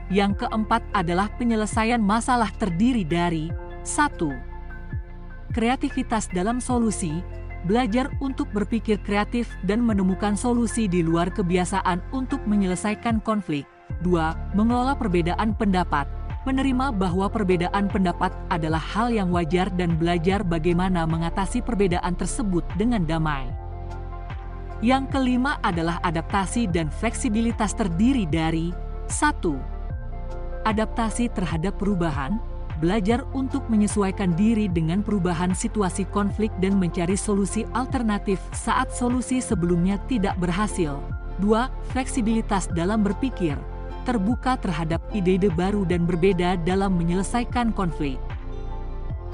Yang keempat adalah penyelesaian masalah, terdiri dari 1. Kreativitas dalam solusi, belajar untuk berpikir kreatif dan menemukan solusi di luar kebiasaan untuk menyelesaikan konflik. 2. Mengelola perbedaan pendapat, menerima bahwa perbedaan pendapat adalah hal yang wajar dan belajar bagaimana mengatasi perbedaan tersebut dengan damai. Yang kelima adalah adaptasi dan fleksibilitas, terdiri dari 1. Adaptasi terhadap perubahan, belajar untuk menyesuaikan diri dengan perubahan situasi konflik dan mencari solusi alternatif saat solusi sebelumnya tidak berhasil. 2. Fleksibilitas dalam berpikir, terbuka terhadap ide-ide baru dan berbeda dalam menyelesaikan konflik.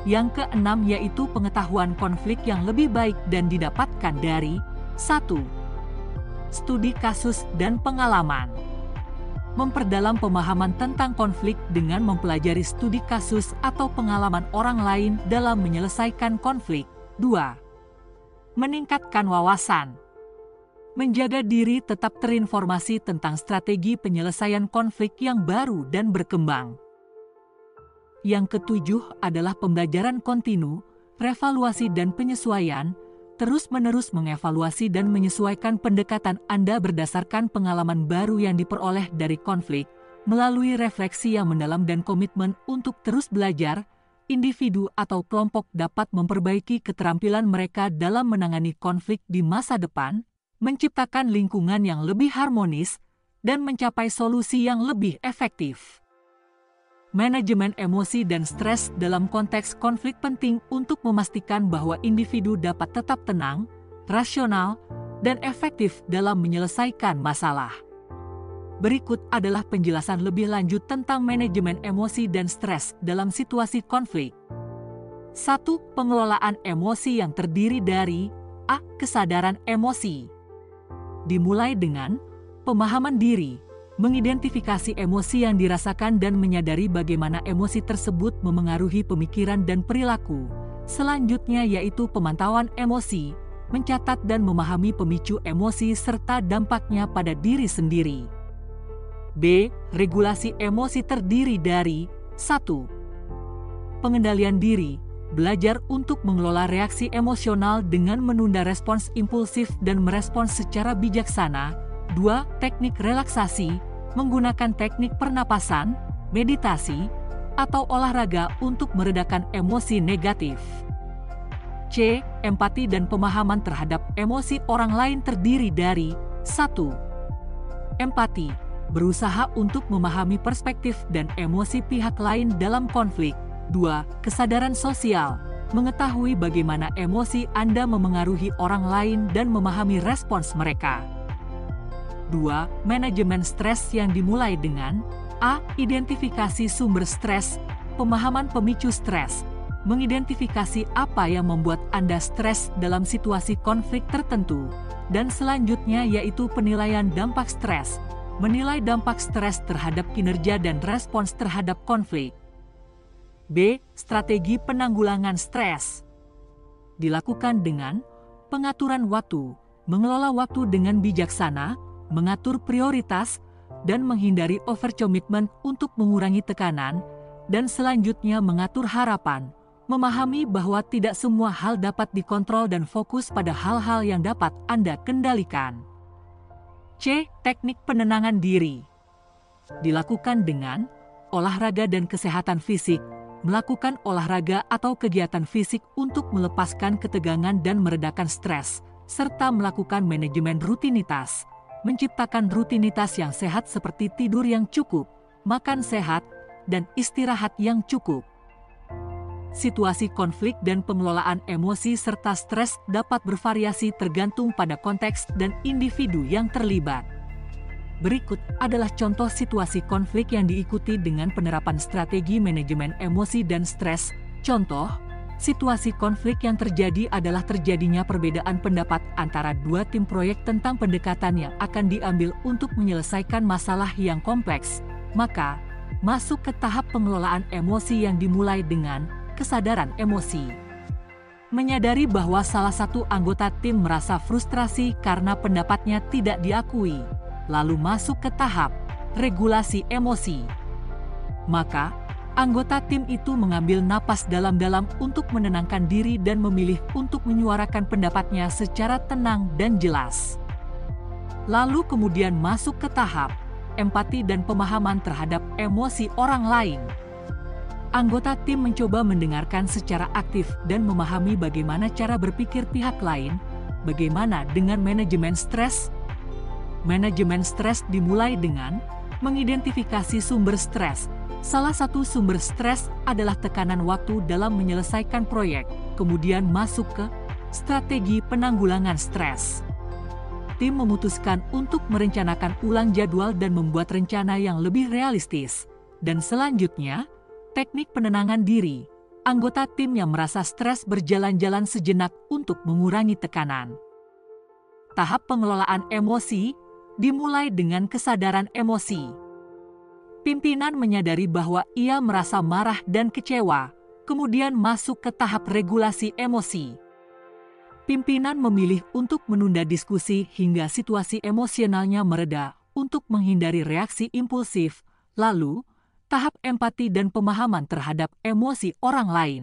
Yang keenam yaitu pengetahuan konflik yang lebih baik dan didapatkan dari 1. Studi kasus dan pengalaman. Memperdalam pemahaman tentang konflik dengan mempelajari studi kasus atau pengalaman orang lain dalam menyelesaikan konflik. 2. Meningkatkan wawasan. Menjaga diri tetap terinformasi tentang strategi penyelesaian konflik yang baru dan berkembang. Yang ketujuh adalah pembelajaran kontinu, revaluasi dan penyesuaian, terus-menerus mengevaluasi dan menyesuaikan pendekatan Anda berdasarkan pengalaman baru yang diperoleh dari konflik, melalui refleksi yang mendalam dan komitmen untuk terus belajar. Individu atau kelompok dapat memperbaiki keterampilan mereka dalam menangani konflik di masa depan, menciptakan lingkungan yang lebih harmonis, dan mencapai solusi yang lebih efektif. Manajemen emosi dan stres dalam konteks konflik penting untuk memastikan bahwa individu dapat tetap tenang, rasional, dan efektif dalam menyelesaikan masalah. Berikut adalah penjelasan lebih lanjut tentang manajemen emosi dan stres dalam situasi konflik. 1. Pengelolaan emosi yang terdiri dari A. Kesadaran emosi. Dimulai dengan pemahaman diri, mengidentifikasi emosi yang dirasakan dan menyadari bagaimana emosi tersebut memengaruhi pemikiran dan perilaku. Selanjutnya yaitu pemantauan emosi, mencatat dan memahami pemicu emosi serta dampaknya pada diri sendiri. B. Regulasi emosi terdiri dari 1. Pengendalian diri, belajar untuk mengelola reaksi emosional dengan menunda respons impulsif dan merespons secara bijaksana. 2. Teknik relaksasi, menggunakan teknik pernapasan, meditasi, atau olahraga untuk meredakan emosi negatif. C. Empati dan pemahaman terhadap emosi orang lain terdiri dari 1. Empati, berusaha untuk memahami perspektif dan emosi pihak lain dalam konflik. 2. Kesadaran sosial, mengetahui bagaimana emosi Anda memengaruhi orang lain dan memahami respons mereka. 2. Manajemen stres yang dimulai dengan A. Identifikasi sumber stres, pemahaman pemicu stres, mengidentifikasi apa yang membuat Anda stres dalam situasi konflik tertentu, dan selanjutnya yaitu penilaian dampak stres, menilai dampak stres terhadap kinerja dan respons terhadap konflik. B. Strategi penanggulangan stres. Dilakukan dengan pengaturan waktu, mengelola waktu dengan bijaksana, mengatur prioritas, dan menghindari overcommitment untuk mengurangi tekanan, dan selanjutnya mengatur harapan, memahami bahwa tidak semua hal dapat dikontrol dan fokus pada hal-hal yang dapat Anda kendalikan. C. Teknik penenangan diri. Dilakukan dengan olahraga dan kesehatan fisik, melakukan olahraga atau kegiatan fisik untuk melepaskan ketegangan dan meredakan stres, serta melakukan manajemen rutinitas, menciptakan rutinitas yang sehat seperti tidur yang cukup, makan sehat, dan istirahat yang cukup. Situasi konflik dan pengelolaan emosi serta stres dapat bervariasi tergantung pada konteks dan individu yang terlibat. Berikut adalah contoh situasi konflik yang diikuti dengan penerapan strategi manajemen emosi dan stres. Contoh, situasi konflik yang terjadi adalah terjadinya perbedaan pendapat antara dua tim proyek tentang pendekatan yang akan diambil untuk menyelesaikan masalah yang kompleks. Maka, masuk ke tahap pengelolaan emosi yang dimulai dengan kesadaran emosi. Menyadari bahwa salah satu anggota tim merasa frustrasi karena pendapatnya tidak diakui, lalu masuk ke tahap regulasi emosi. Maka, anggota tim itu mengambil napas dalam-dalam untuk menenangkan diri dan memilih untuk menyuarakan pendapatnya secara tenang dan jelas. Lalu kemudian masuk ke tahap empati dan pemahaman terhadap emosi orang lain. Anggota tim mencoba mendengarkan secara aktif dan memahami bagaimana cara berpikir pihak lain. Bagaimana dengan manajemen stres? Manajemen stres dimulai dengan mengidentifikasi sumber stres. Salah satu sumber stres adalah tekanan waktu dalam menyelesaikan proyek, kemudian masuk ke strategi penanggulangan stres. Tim memutuskan untuk merencanakan ulang jadwal dan membuat rencana yang lebih realistis. Dan selanjutnya, teknik penenangan diri. Anggota tim yang merasa stres berjalan-jalan sejenak untuk mengurangi tekanan. Tahap pengelolaan emosi dimulai dengan kesadaran emosi. Pimpinan menyadari bahwa ia merasa marah dan kecewa, kemudian masuk ke tahap regulasi emosi. Pimpinan memilih untuk menunda diskusi hingga situasi emosionalnya mereda untuk menghindari reaksi impulsif, lalu tahap empati dan pemahaman terhadap emosi orang lain.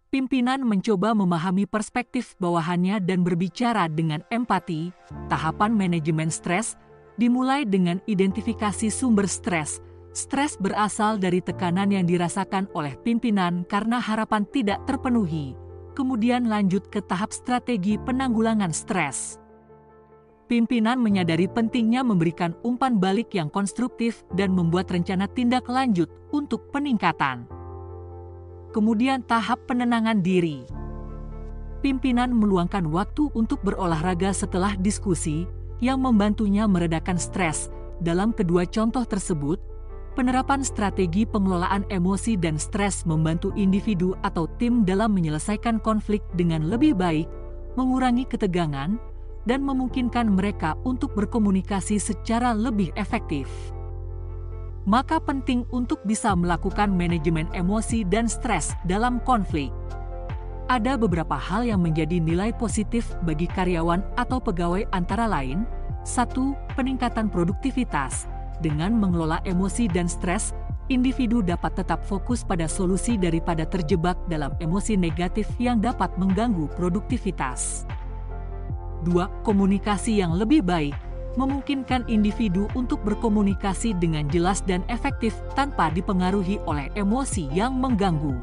Pimpinan mencoba memahami perspektif bawahannya dan berbicara dengan empati. Tahapan manajemen stres dimulai dengan identifikasi sumber stres. Stres berasal dari tekanan yang dirasakan oleh pimpinan karena harapan tidak terpenuhi. Kemudian lanjut ke tahap strategi penanggulangan stres. Pimpinan menyadari pentingnya memberikan umpan balik yang konstruktif dan membuat rencana tindak lanjut untuk peningkatan. Kemudian tahap penenangan diri. Pimpinan meluangkan waktu untuk berolahraga setelah diskusi yang membantunya meredakan stres. Dalam kedua contoh tersebut, penerapan strategi pengelolaan emosi dan stres membantu individu atau tim dalam menyelesaikan konflik dengan lebih baik, mengurangi ketegangan, dan memungkinkan mereka untuk berkomunikasi secara lebih efektif. Maka penting untuk bisa melakukan manajemen emosi dan stres dalam konflik. Ada beberapa hal yang menjadi nilai positif bagi karyawan atau pegawai antara lain. 1. Peningkatan produktivitas. Dengan mengelola emosi dan stres, individu dapat tetap fokus pada solusi daripada terjebak dalam emosi negatif yang dapat mengganggu produktivitas. 2. Komunikasi yang lebih baik. Memungkinkan individu untuk berkomunikasi dengan jelas dan efektif tanpa dipengaruhi oleh emosi yang mengganggu.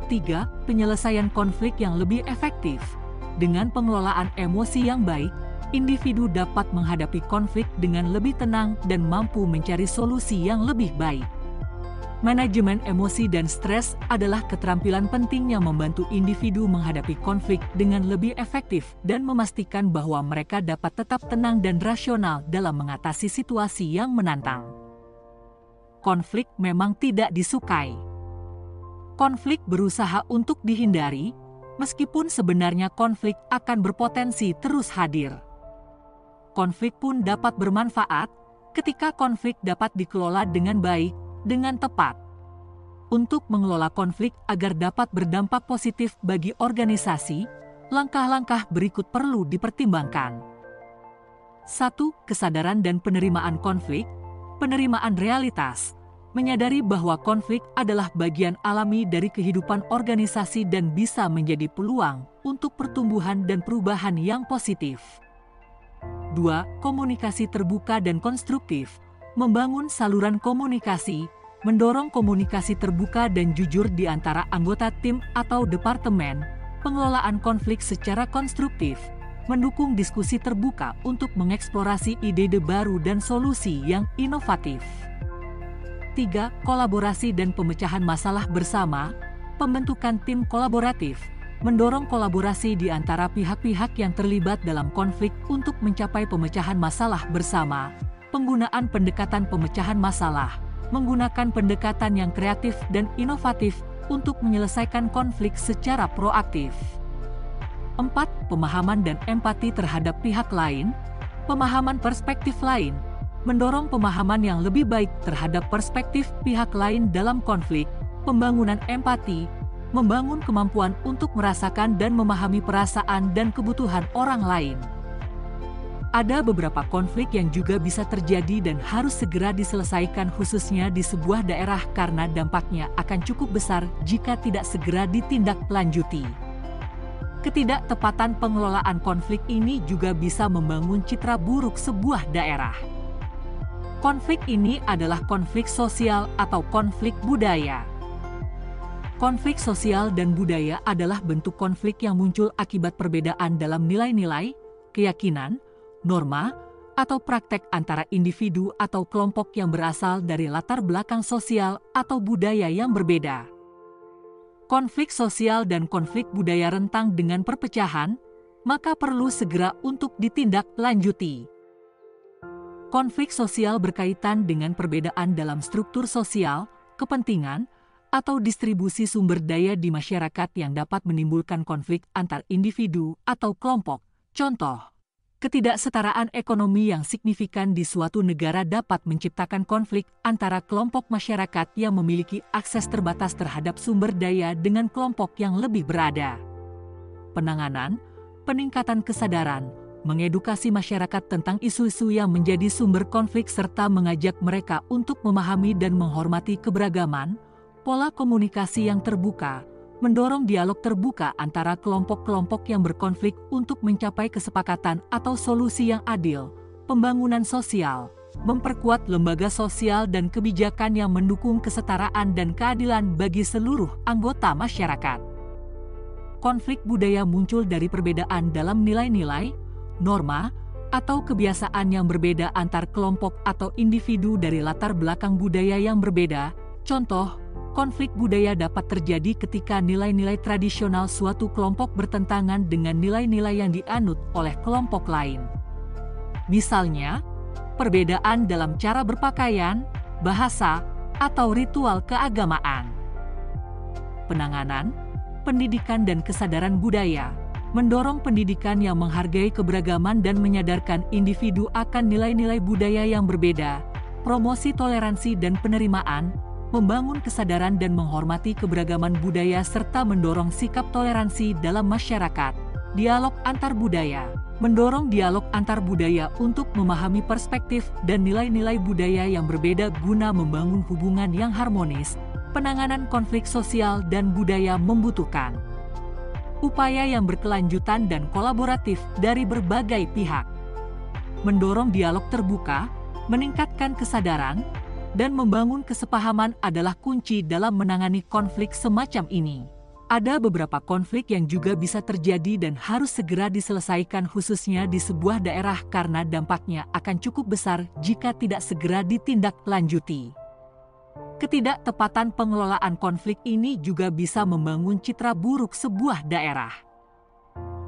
3. Penyelesaian konflik yang lebih efektif. Dengan pengelolaan emosi yang baik, individu dapat menghadapi konflik dengan lebih tenang dan mampu mencari solusi yang lebih baik. Manajemen emosi dan stres adalah keterampilan penting yang membantu individu menghadapi konflik dengan lebih efektif dan memastikan bahwa mereka dapat tetap tenang dan rasional dalam mengatasi situasi yang menantang. Konflik memang tidak disukai. Konflik berusaha untuk dihindari, meskipun sebenarnya konflik akan berpotensi terus hadir. Konflik pun dapat bermanfaat ketika konflik dapat dikelola dengan baik, dengan tepat. Untuk mengelola konflik agar dapat berdampak positif bagi organisasi, langkah-langkah berikut perlu dipertimbangkan. 1. Kesadaran dan penerimaan konflik. Penerimaan realitas. Menyadari bahwa konflik adalah bagian alami dari kehidupan organisasi dan bisa menjadi peluang untuk pertumbuhan dan perubahan yang positif. 2. Komunikasi terbuka dan konstruktif. Membangun saluran komunikasi, mendorong komunikasi terbuka dan jujur di antara anggota tim atau departemen, pengelolaan konflik secara konstruktif, mendukung diskusi terbuka untuk mengeksplorasi ide-ide baru dan solusi yang inovatif. 3. Kolaborasi dan pemecahan masalah bersama. Pembentukan tim kolaboratif, mendorong kolaborasi di antara pihak-pihak yang terlibat dalam konflik untuk mencapai pemecahan masalah bersama. Penggunaan pendekatan pemecahan masalah, menggunakan pendekatan yang kreatif dan inovatif untuk menyelesaikan konflik secara proaktif. 4. Pemahaman dan empati terhadap pihak lain. Pemahaman perspektif lain, mendorong pemahaman yang lebih baik terhadap perspektif pihak lain dalam konflik. Pembangunan empati, membangun kemampuan untuk merasakan dan memahami perasaan dan kebutuhan orang lain. Ada beberapa konflik yang juga bisa terjadi dan harus segera diselesaikan khususnya di sebuah daerah karena dampaknya akan cukup besar jika tidak segera ditindaklanjuti. Ketidaktepatan pengelolaan konflik ini juga bisa membangun citra buruk sebuah daerah. Konflik ini adalah konflik sosial atau konflik budaya. Konflik sosial dan budaya adalah bentuk konflik yang muncul akibat perbedaan dalam nilai-nilai, keyakinan, norma, atau praktek antara individu atau kelompok yang berasal dari latar belakang sosial atau budaya yang berbeda. Konflik sosial dan konflik budaya rentang dengan perpecahan, maka perlu segera untuk ditindaklanjuti. Konflik sosial berkaitan dengan perbedaan dalam struktur sosial, kepentingan, atau distribusi sumber daya di masyarakat yang dapat menimbulkan konflik antar individu atau kelompok. Contoh, ketidaksetaraan ekonomi yang signifikan di suatu negara dapat menciptakan konflik antara kelompok masyarakat yang memiliki akses terbatas terhadap sumber daya dengan kelompok yang lebih berada. Penanganan, peningkatan kesadaran, mengedukasi masyarakat tentang isu-isu yang menjadi sumber konflik serta mengajak mereka untuk memahami dan menghormati keberagaman, pola komunikasi yang terbuka, mendorong dialog terbuka antara kelompok-kelompok yang berkonflik untuk mencapai kesepakatan atau solusi yang adil, pembangunan sosial, memperkuat lembaga sosial dan kebijakan yang mendukung kesetaraan dan keadilan bagi seluruh anggota masyarakat. Konflik budaya muncul dari perbedaan dalam nilai-nilai, norma, atau kebiasaan yang berbeda antar kelompok atau individu dari latar belakang budaya yang berbeda. Contoh, konflik budaya dapat terjadi ketika nilai-nilai tradisional suatu kelompok bertentangan dengan nilai-nilai yang dianut oleh kelompok lain. Misalnya, perbedaan dalam cara berpakaian, bahasa, atau ritual keagamaan. Penanganan, pendidikan dan kesadaran budaya mendorong pendidikan yang menghargai keberagaman dan menyadarkan individu akan nilai-nilai budaya yang berbeda, promosi toleransi dan penerimaan, membangun kesadaran dan menghormati keberagaman budaya serta mendorong sikap toleransi dalam masyarakat. Dialog antar budaya mendorong dialog antar budaya untuk memahami perspektif dan nilai-nilai budaya yang berbeda guna membangun hubungan yang harmonis. Penanganan konflik sosial dan budaya membutuhkan upaya yang berkelanjutan dan kolaboratif dari berbagai pihak. Mendorong dialog terbuka, meningkatkan kesadaran, dan membangun kesepahaman adalah kunci dalam menangani konflik semacam ini. Ada beberapa konflik yang juga bisa terjadi dan harus segera diselesaikan khususnya di sebuah daerah karena dampaknya akan cukup besar jika tidak segera ditindaklanjuti. Ketidaktepatan pengelolaan konflik ini juga bisa membangun citra buruk sebuah daerah.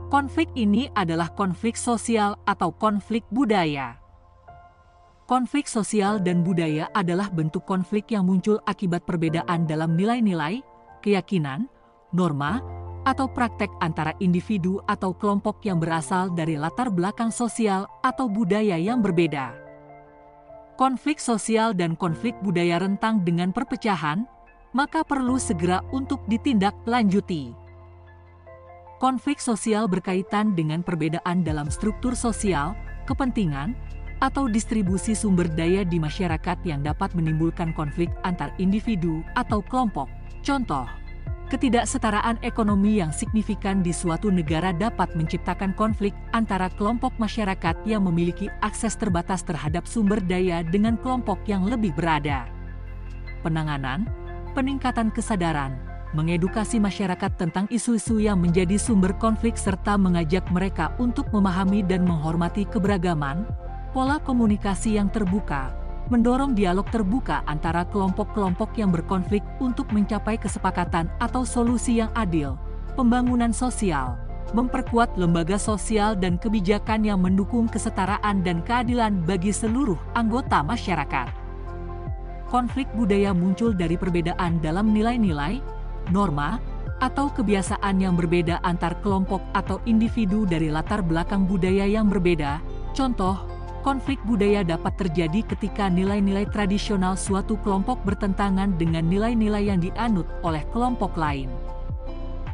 Konflik ini adalah konflik sosial atau konflik budaya. Konflik sosial dan budaya adalah bentuk konflik yang muncul akibat perbedaan dalam nilai-nilai, keyakinan, norma, atau praktek antara individu atau kelompok yang berasal dari latar belakang sosial atau budaya yang berbeda. Konflik sosial dan konflik budaya rentang dengan perpecahan, maka perlu segera untuk ditindaklanjuti. Konflik sosial berkaitan dengan perbedaan dalam struktur sosial, kepentingan, atau distribusi sumber daya di masyarakat yang dapat menimbulkan konflik antar individu atau kelompok. Contoh, ketidaksetaraan ekonomi yang signifikan di suatu negara dapat menciptakan konflik antara kelompok masyarakat yang memiliki akses terbatas terhadap sumber daya dengan kelompok yang lebih berada. Penanganan, peningkatan kesadaran, mengedukasi masyarakat tentang isu-isu yang menjadi sumber konflik serta mengajak mereka untuk memahami dan menghormati keberagaman, pola komunikasi yang terbuka, mendorong dialog terbuka antara kelompok-kelompok yang berkonflik untuk mencapai kesepakatan atau solusi yang adil, pembangunan sosial, memperkuat lembaga sosial dan kebijakan yang mendukung kesetaraan dan keadilan bagi seluruh anggota masyarakat. Konflik budaya muncul dari perbedaan dalam nilai-nilai, norma, atau kebiasaan yang berbeda antar kelompok atau individu dari latar belakang budaya yang berbeda. Contoh, konflik budaya dapat terjadi ketika nilai-nilai tradisional suatu kelompok bertentangan dengan nilai-nilai yang dianut oleh kelompok lain.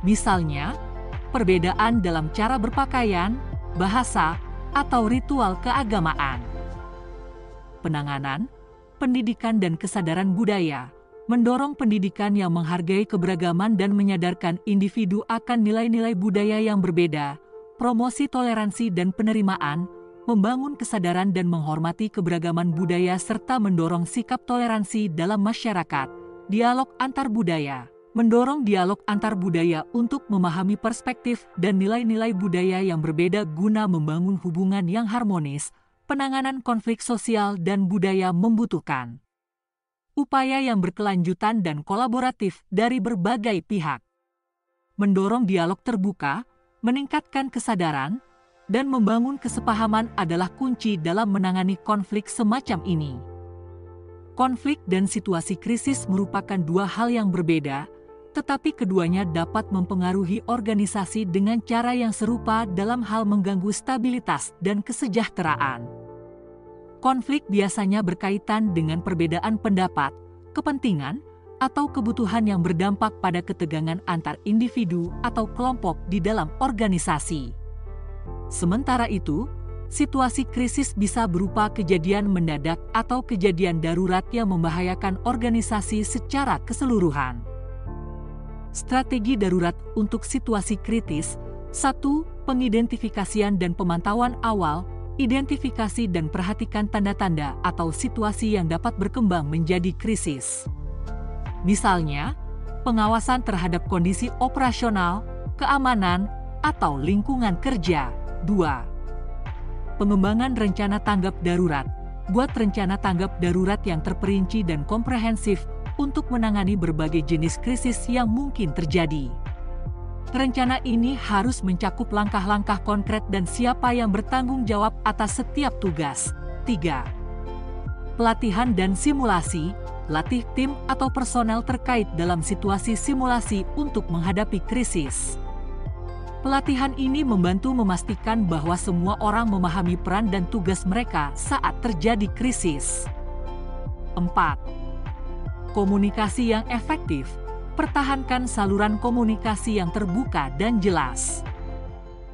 Misalnya, perbedaan dalam cara berpakaian, bahasa, atau ritual keagamaan. Penanganan, pendidikan dan kesadaran budaya mendorong pendidikan yang menghargai keberagaman dan menyadarkan individu akan nilai-nilai budaya yang berbeda, promosi toleransi dan penerimaan, membangun kesadaran dan menghormati keberagaman budaya serta mendorong sikap toleransi dalam masyarakat. Dialog antar budaya mendorong dialog antar budaya untuk memahami perspektif dan nilai-nilai budaya yang berbeda guna membangun hubungan yang harmonis. Penanganan konflik sosial dan budaya membutuhkan upaya yang berkelanjutan dan kolaboratif dari berbagai pihak. Mendorong dialog terbuka, meningkatkan kesadaran, dan membangun kesepahaman adalah kunci dalam menangani konflik semacam ini. Konflik dan situasi krisis merupakan dua hal yang berbeda, tetapi keduanya dapat mempengaruhi organisasi dengan cara yang serupa dalam hal mengganggu stabilitas dan kesejahteraan. Konflik biasanya berkaitan dengan perbedaan pendapat, kepentingan, atau kebutuhan yang berdampak pada ketegangan antar individu atau kelompok di dalam organisasi. Sementara itu, situasi krisis bisa berupa kejadian mendadak atau kejadian darurat yang membahayakan organisasi secara keseluruhan. Strategi darurat untuk situasi kritis. 1. Pengidentifikasian dan pemantauan awal. Identifikasi dan perhatikan tanda-tanda atau situasi yang dapat berkembang menjadi krisis. Misalnya, pengawasan terhadap kondisi operasional, keamanan, atau lingkungan kerja. 2. Pengembangan rencana tanggap darurat. Buat rencana tanggap darurat yang terperinci dan komprehensif untuk menangani berbagai jenis krisis yang mungkin terjadi. Rencana ini harus mencakup langkah-langkah konkret dan siapa yang bertanggung jawab atas setiap tugas. 3. Pelatihan dan simulasi. Latih tim atau personel terkait dalam situasi simulasi untuk menghadapi krisis. Pelatihan ini membantu memastikan bahwa semua orang memahami peran dan tugas mereka saat terjadi krisis. 4. Komunikasi yang efektif. Pertahankan saluran komunikasi yang terbuka dan jelas.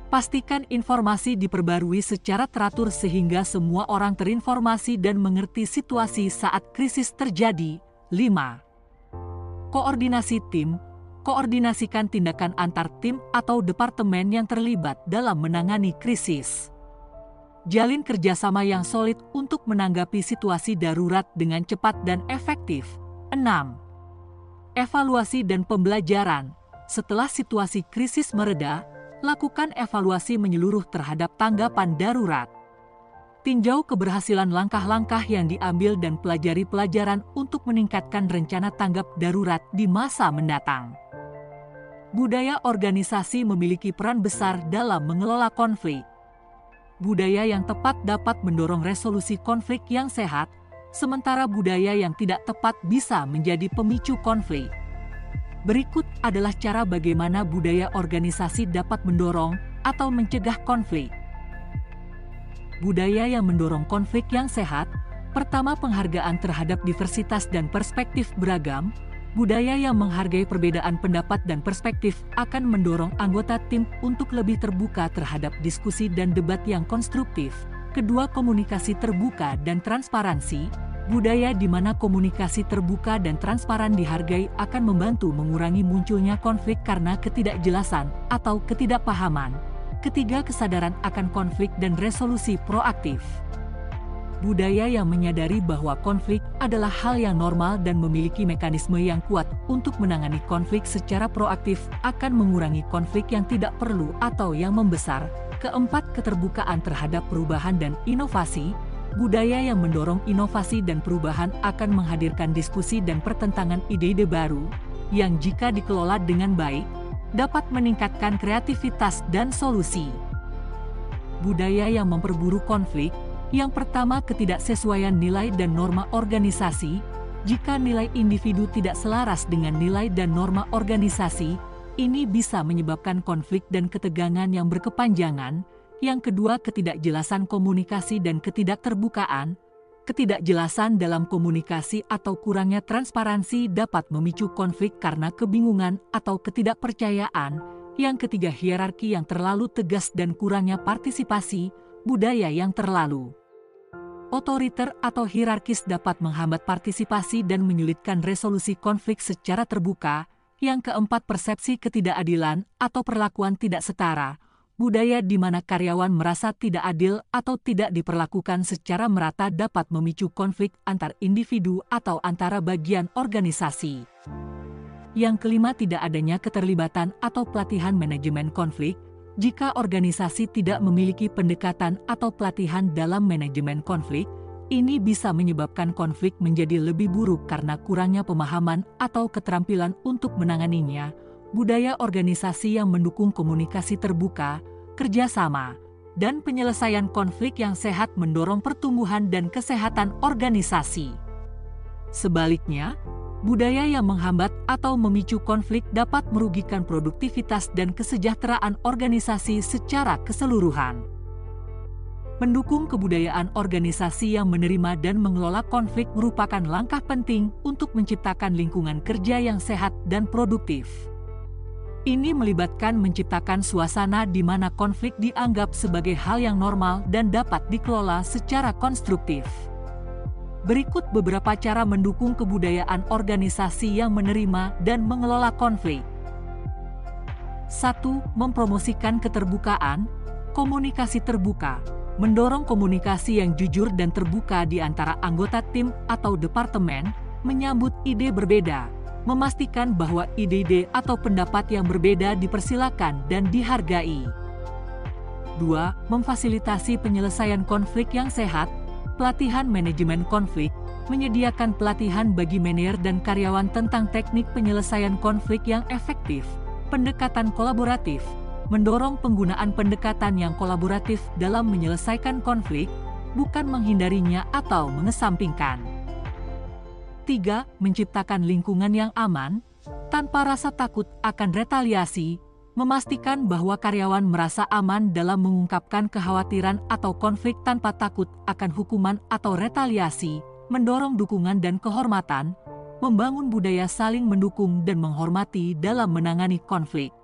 Pastikan informasi diperbarui secara teratur sehingga semua orang terinformasi dan mengerti situasi saat krisis terjadi. 5. Koordinasi tim. Koordinasikan tindakan antar tim atau departemen yang terlibat dalam menangani krisis. Jalin kerjasama yang solid untuk menanggapi situasi darurat dengan cepat dan efektif. 6. Evaluasi dan pembelajaran. Setelah situasi krisis mereda, lakukan evaluasi menyeluruh terhadap tanggapan darurat. Tinjau keberhasilan langkah-langkah yang diambil dan pelajari pelajaran untuk meningkatkan rencana tanggap darurat di masa mendatang. Budaya organisasi memiliki peran besar dalam mengelola konflik. Budaya yang tepat dapat mendorong resolusi konflik yang sehat, sementara budaya yang tidak tepat bisa menjadi pemicu konflik. Berikut adalah cara bagaimana budaya organisasi dapat mendorong atau mencegah konflik. Budaya yang mendorong konflik yang sehat. Pertama, penghargaan terhadap diversitas dan perspektif beragam. Budaya yang menghargai perbedaan pendapat dan perspektif akan mendorong anggota tim untuk lebih terbuka terhadap diskusi dan debat yang konstruktif. Kedua, komunikasi terbuka dan transparansi. Budaya di mana komunikasi terbuka dan transparan dihargai akan membantu mengurangi munculnya konflik karena ketidakjelasan atau ketidakpahaman. Ketiga, kesadaran akan konflik dan resolusi proaktif. Budaya yang menyadari bahwa konflik adalah hal yang normal dan memiliki mekanisme yang kuat untuk menangani konflik secara proaktif akan mengurangi konflik yang tidak perlu atau yang membesar. Keempat, keterbukaan terhadap perubahan dan inovasi. Budaya yang mendorong inovasi dan perubahan akan menghadirkan diskusi dan pertentangan ide-ide baru, yang jika dikelola dengan baik, dapat meningkatkan kreativitas dan solusi. Budaya yang memperburuk konflik. Yang pertama, ketidaksesuaian nilai dan norma organisasi. Jika nilai individu tidak selaras dengan nilai dan norma organisasi, ini bisa menyebabkan konflik dan ketegangan yang berkepanjangan. Yang kedua, ketidakjelasan komunikasi dan ketidakterbukaan. Ketidakjelasan dalam komunikasi atau kurangnya transparansi dapat memicu konflik karena kebingungan atau ketidakpercayaan. Yang ketiga, hierarki yang terlalu tegas dan kurangnya partisipasi. Budaya yang terlalu otoriter atau hierarkis dapat menghambat partisipasi dan menyulitkan resolusi konflik secara terbuka. Yang keempat, persepsi ketidakadilan atau perlakuan tidak setara. Budaya di mana karyawan merasa tidak adil atau tidak diperlakukan secara merata dapat memicu konflik antar individu atau antara bagian organisasi. Yang kelima, tidak adanya keterlibatan atau pelatihan manajemen konflik. Jika organisasi tidak memiliki pendekatan atau pelatihan dalam manajemen konflik, ini bisa menyebabkan konflik menjadi lebih buruk karena kurangnya pemahaman atau keterampilan untuk menanganinya. Budaya organisasi yang mendukung komunikasi terbuka, kerjasama, dan penyelesaian konflik yang sehat mendorong pertumbuhan dan kesehatan organisasi. Sebaliknya, budaya yang menghambat atau memicu konflik dapat merugikan produktivitas dan kesejahteraan organisasi secara keseluruhan. Mendukung kebudayaan organisasi yang menerima dan mengelola konflik merupakan langkah penting untuk menciptakan lingkungan kerja yang sehat dan produktif. Ini melibatkan menciptakan suasana di mana konflik dianggap sebagai hal yang normal dan dapat dikelola secara konstruktif. Berikut beberapa cara mendukung kebudayaan organisasi yang menerima dan mengelola konflik. 1. Mempromosikan keterbukaan, komunikasi terbuka, mendorong komunikasi yang jujur dan terbuka di antara anggota tim atau departemen, menyambut ide berbeda, memastikan bahwa ide-ide atau pendapat yang berbeda dipersilakan dan dihargai. 2. Memfasilitasi penyelesaian konflik yang sehat, pelatihan manajemen konflik, menyediakan pelatihan bagi manajer dan karyawan tentang teknik penyelesaian konflik yang efektif, pendekatan kolaboratif, mendorong penggunaan pendekatan yang kolaboratif dalam menyelesaikan konflik, bukan menghindarinya atau mengesampingkan. 3. Menciptakan lingkungan yang aman, tanpa rasa takut akan retaliasi, memastikan bahwa karyawan merasa aman dalam mengungkapkan kekhawatiran atau konflik tanpa takut akan hukuman atau retaliasi, mendorong dukungan dan kehormatan, membangun budaya saling mendukung dan menghormati dalam menangani konflik.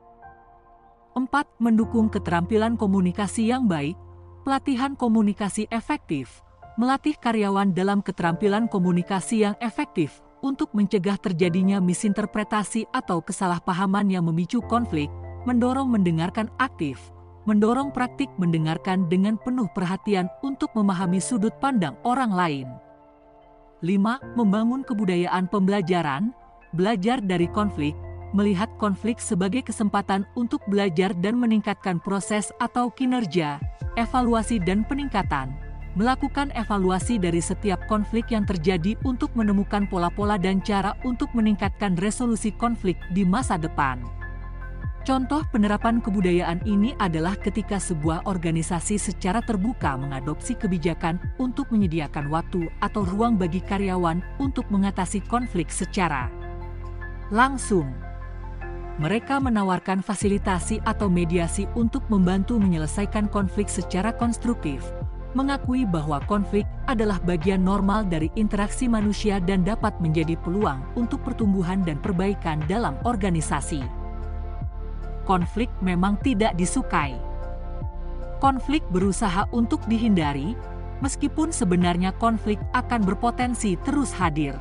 4. Mendukung keterampilan komunikasi yang baik, pelatihan komunikasi efektif, melatih karyawan dalam keterampilan komunikasi yang efektif untuk mencegah terjadinya misinterpretasi atau kesalahpahaman yang memicu konflik, mendorong mendengarkan aktif, mendorong praktik mendengarkan dengan penuh perhatian untuk memahami sudut pandang orang lain. 5. Membangun kebudayaan pembelajaran, belajar dari konflik, melihat konflik sebagai kesempatan untuk belajar dan meningkatkan proses atau kinerja, evaluasi dan peningkatan, melakukan evaluasi dari setiap konflik yang terjadi untuk menemukan pola-pola dan cara untuk meningkatkan resolusi konflik di masa depan. Contoh penerapan kebudayaan ini adalah ketika sebuah organisasi secara terbuka mengadopsi kebijakan untuk menyediakan waktu atau ruang bagi karyawan untuk mengatasi konflik secara langsung. Mereka menawarkan fasilitasi atau mediasi untuk membantu menyelesaikan konflik secara konstruktif, mengakui bahwa konflik adalah bagian normal dari interaksi manusia dan dapat menjadi peluang untuk pertumbuhan dan perbaikan dalam organisasi. Konflik memang tidak disukai. Konflik berusaha untuk dihindari, meskipun sebenarnya konflik akan berpotensi terus hadir.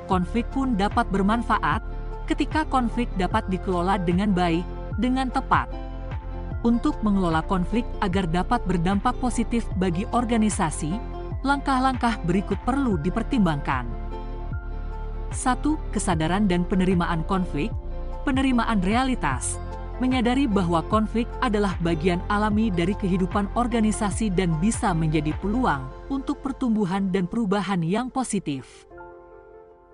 Konflik pun dapat bermanfaat ketika konflik dapat dikelola dengan baik, dengan tepat. Untuk mengelola konflik agar dapat berdampak positif bagi organisasi, langkah-langkah berikut perlu dipertimbangkan. 1. Kesadaran dan penerimaan konflik, penerimaan realitas, menyadari bahwa konflik adalah bagian alami dari kehidupan organisasi dan bisa menjadi peluang untuk pertumbuhan dan perubahan yang positif.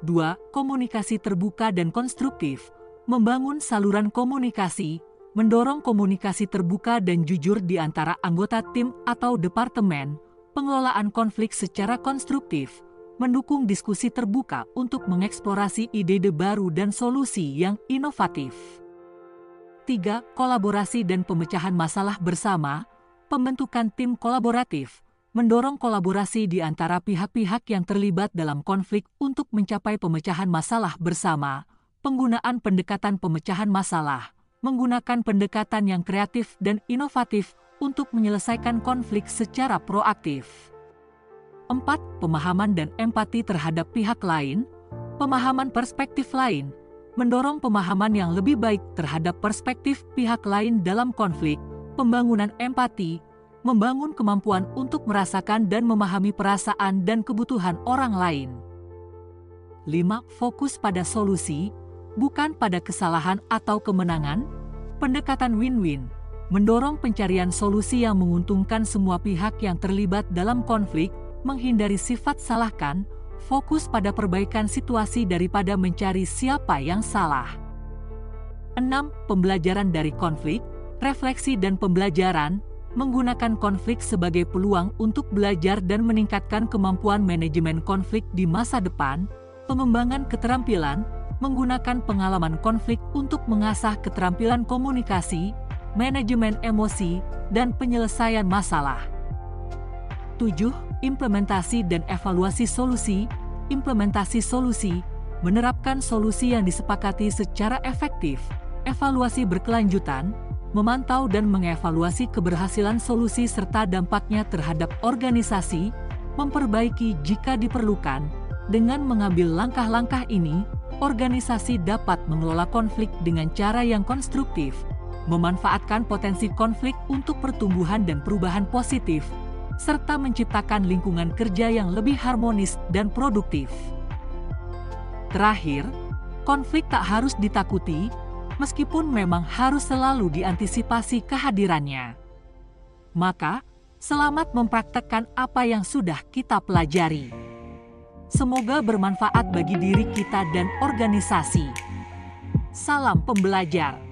2. Komunikasi terbuka dan konstruktif, membangun saluran komunikasi, mendorong komunikasi terbuka dan jujur di antara anggota tim atau departemen, pengelolaan konflik secara konstruktif, mendukung diskusi terbuka untuk mengeksplorasi ide-ide baru dan solusi yang inovatif. 3. Kolaborasi dan pemecahan masalah bersama, pembentukan tim kolaboratif, mendorong kolaborasi di antara pihak-pihak yang terlibat dalam konflik untuk mencapai pemecahan masalah bersama, penggunaan pendekatan pemecahan masalah, menggunakan pendekatan yang kreatif dan inovatif untuk menyelesaikan konflik secara proaktif. 4. Pemahaman dan empati terhadap pihak lain, pemahaman perspektif lain, mendorong pemahaman yang lebih baik terhadap perspektif pihak lain dalam konflik, pembangunan empati, membangun kemampuan untuk merasakan dan memahami perasaan dan kebutuhan orang lain. 5. Fokus pada solusi, bukan pada kesalahan atau kemenangan, pendekatan win-win, mendorong pencarian solusi yang menguntungkan semua pihak yang terlibat dalam konflik, menghindari sifat salahkan, fokus pada perbaikan situasi daripada mencari siapa yang salah. 6. Pembelajaran dari konflik, refleksi dan pembelajaran, menggunakan konflik sebagai peluang untuk belajar dan meningkatkan kemampuan manajemen konflik di masa depan, pengembangan keterampilan, menggunakan pengalaman konflik untuk mengasah keterampilan komunikasi, manajemen emosi, dan penyelesaian masalah. 7. Implementasi dan evaluasi solusi, implementasi solusi, menerapkan solusi yang disepakati secara efektif, evaluasi berkelanjutan, memantau dan mengevaluasi keberhasilan solusi serta dampaknya terhadap organisasi, memperbaiki jika diperlukan. Dengan mengambil langkah-langkah ini, organisasi dapat mengelola konflik dengan cara yang konstruktif, memanfaatkan potensi konflik untuk pertumbuhan dan perubahan positif, serta menciptakan lingkungan kerja yang lebih harmonis dan produktif. Terakhir, konflik tak harus ditakuti, meskipun memang harus selalu diantisipasi kehadirannya. Maka, selamat mempraktekkan apa yang sudah kita pelajari. Semoga bermanfaat bagi diri kita dan organisasi. Salam pembelajar.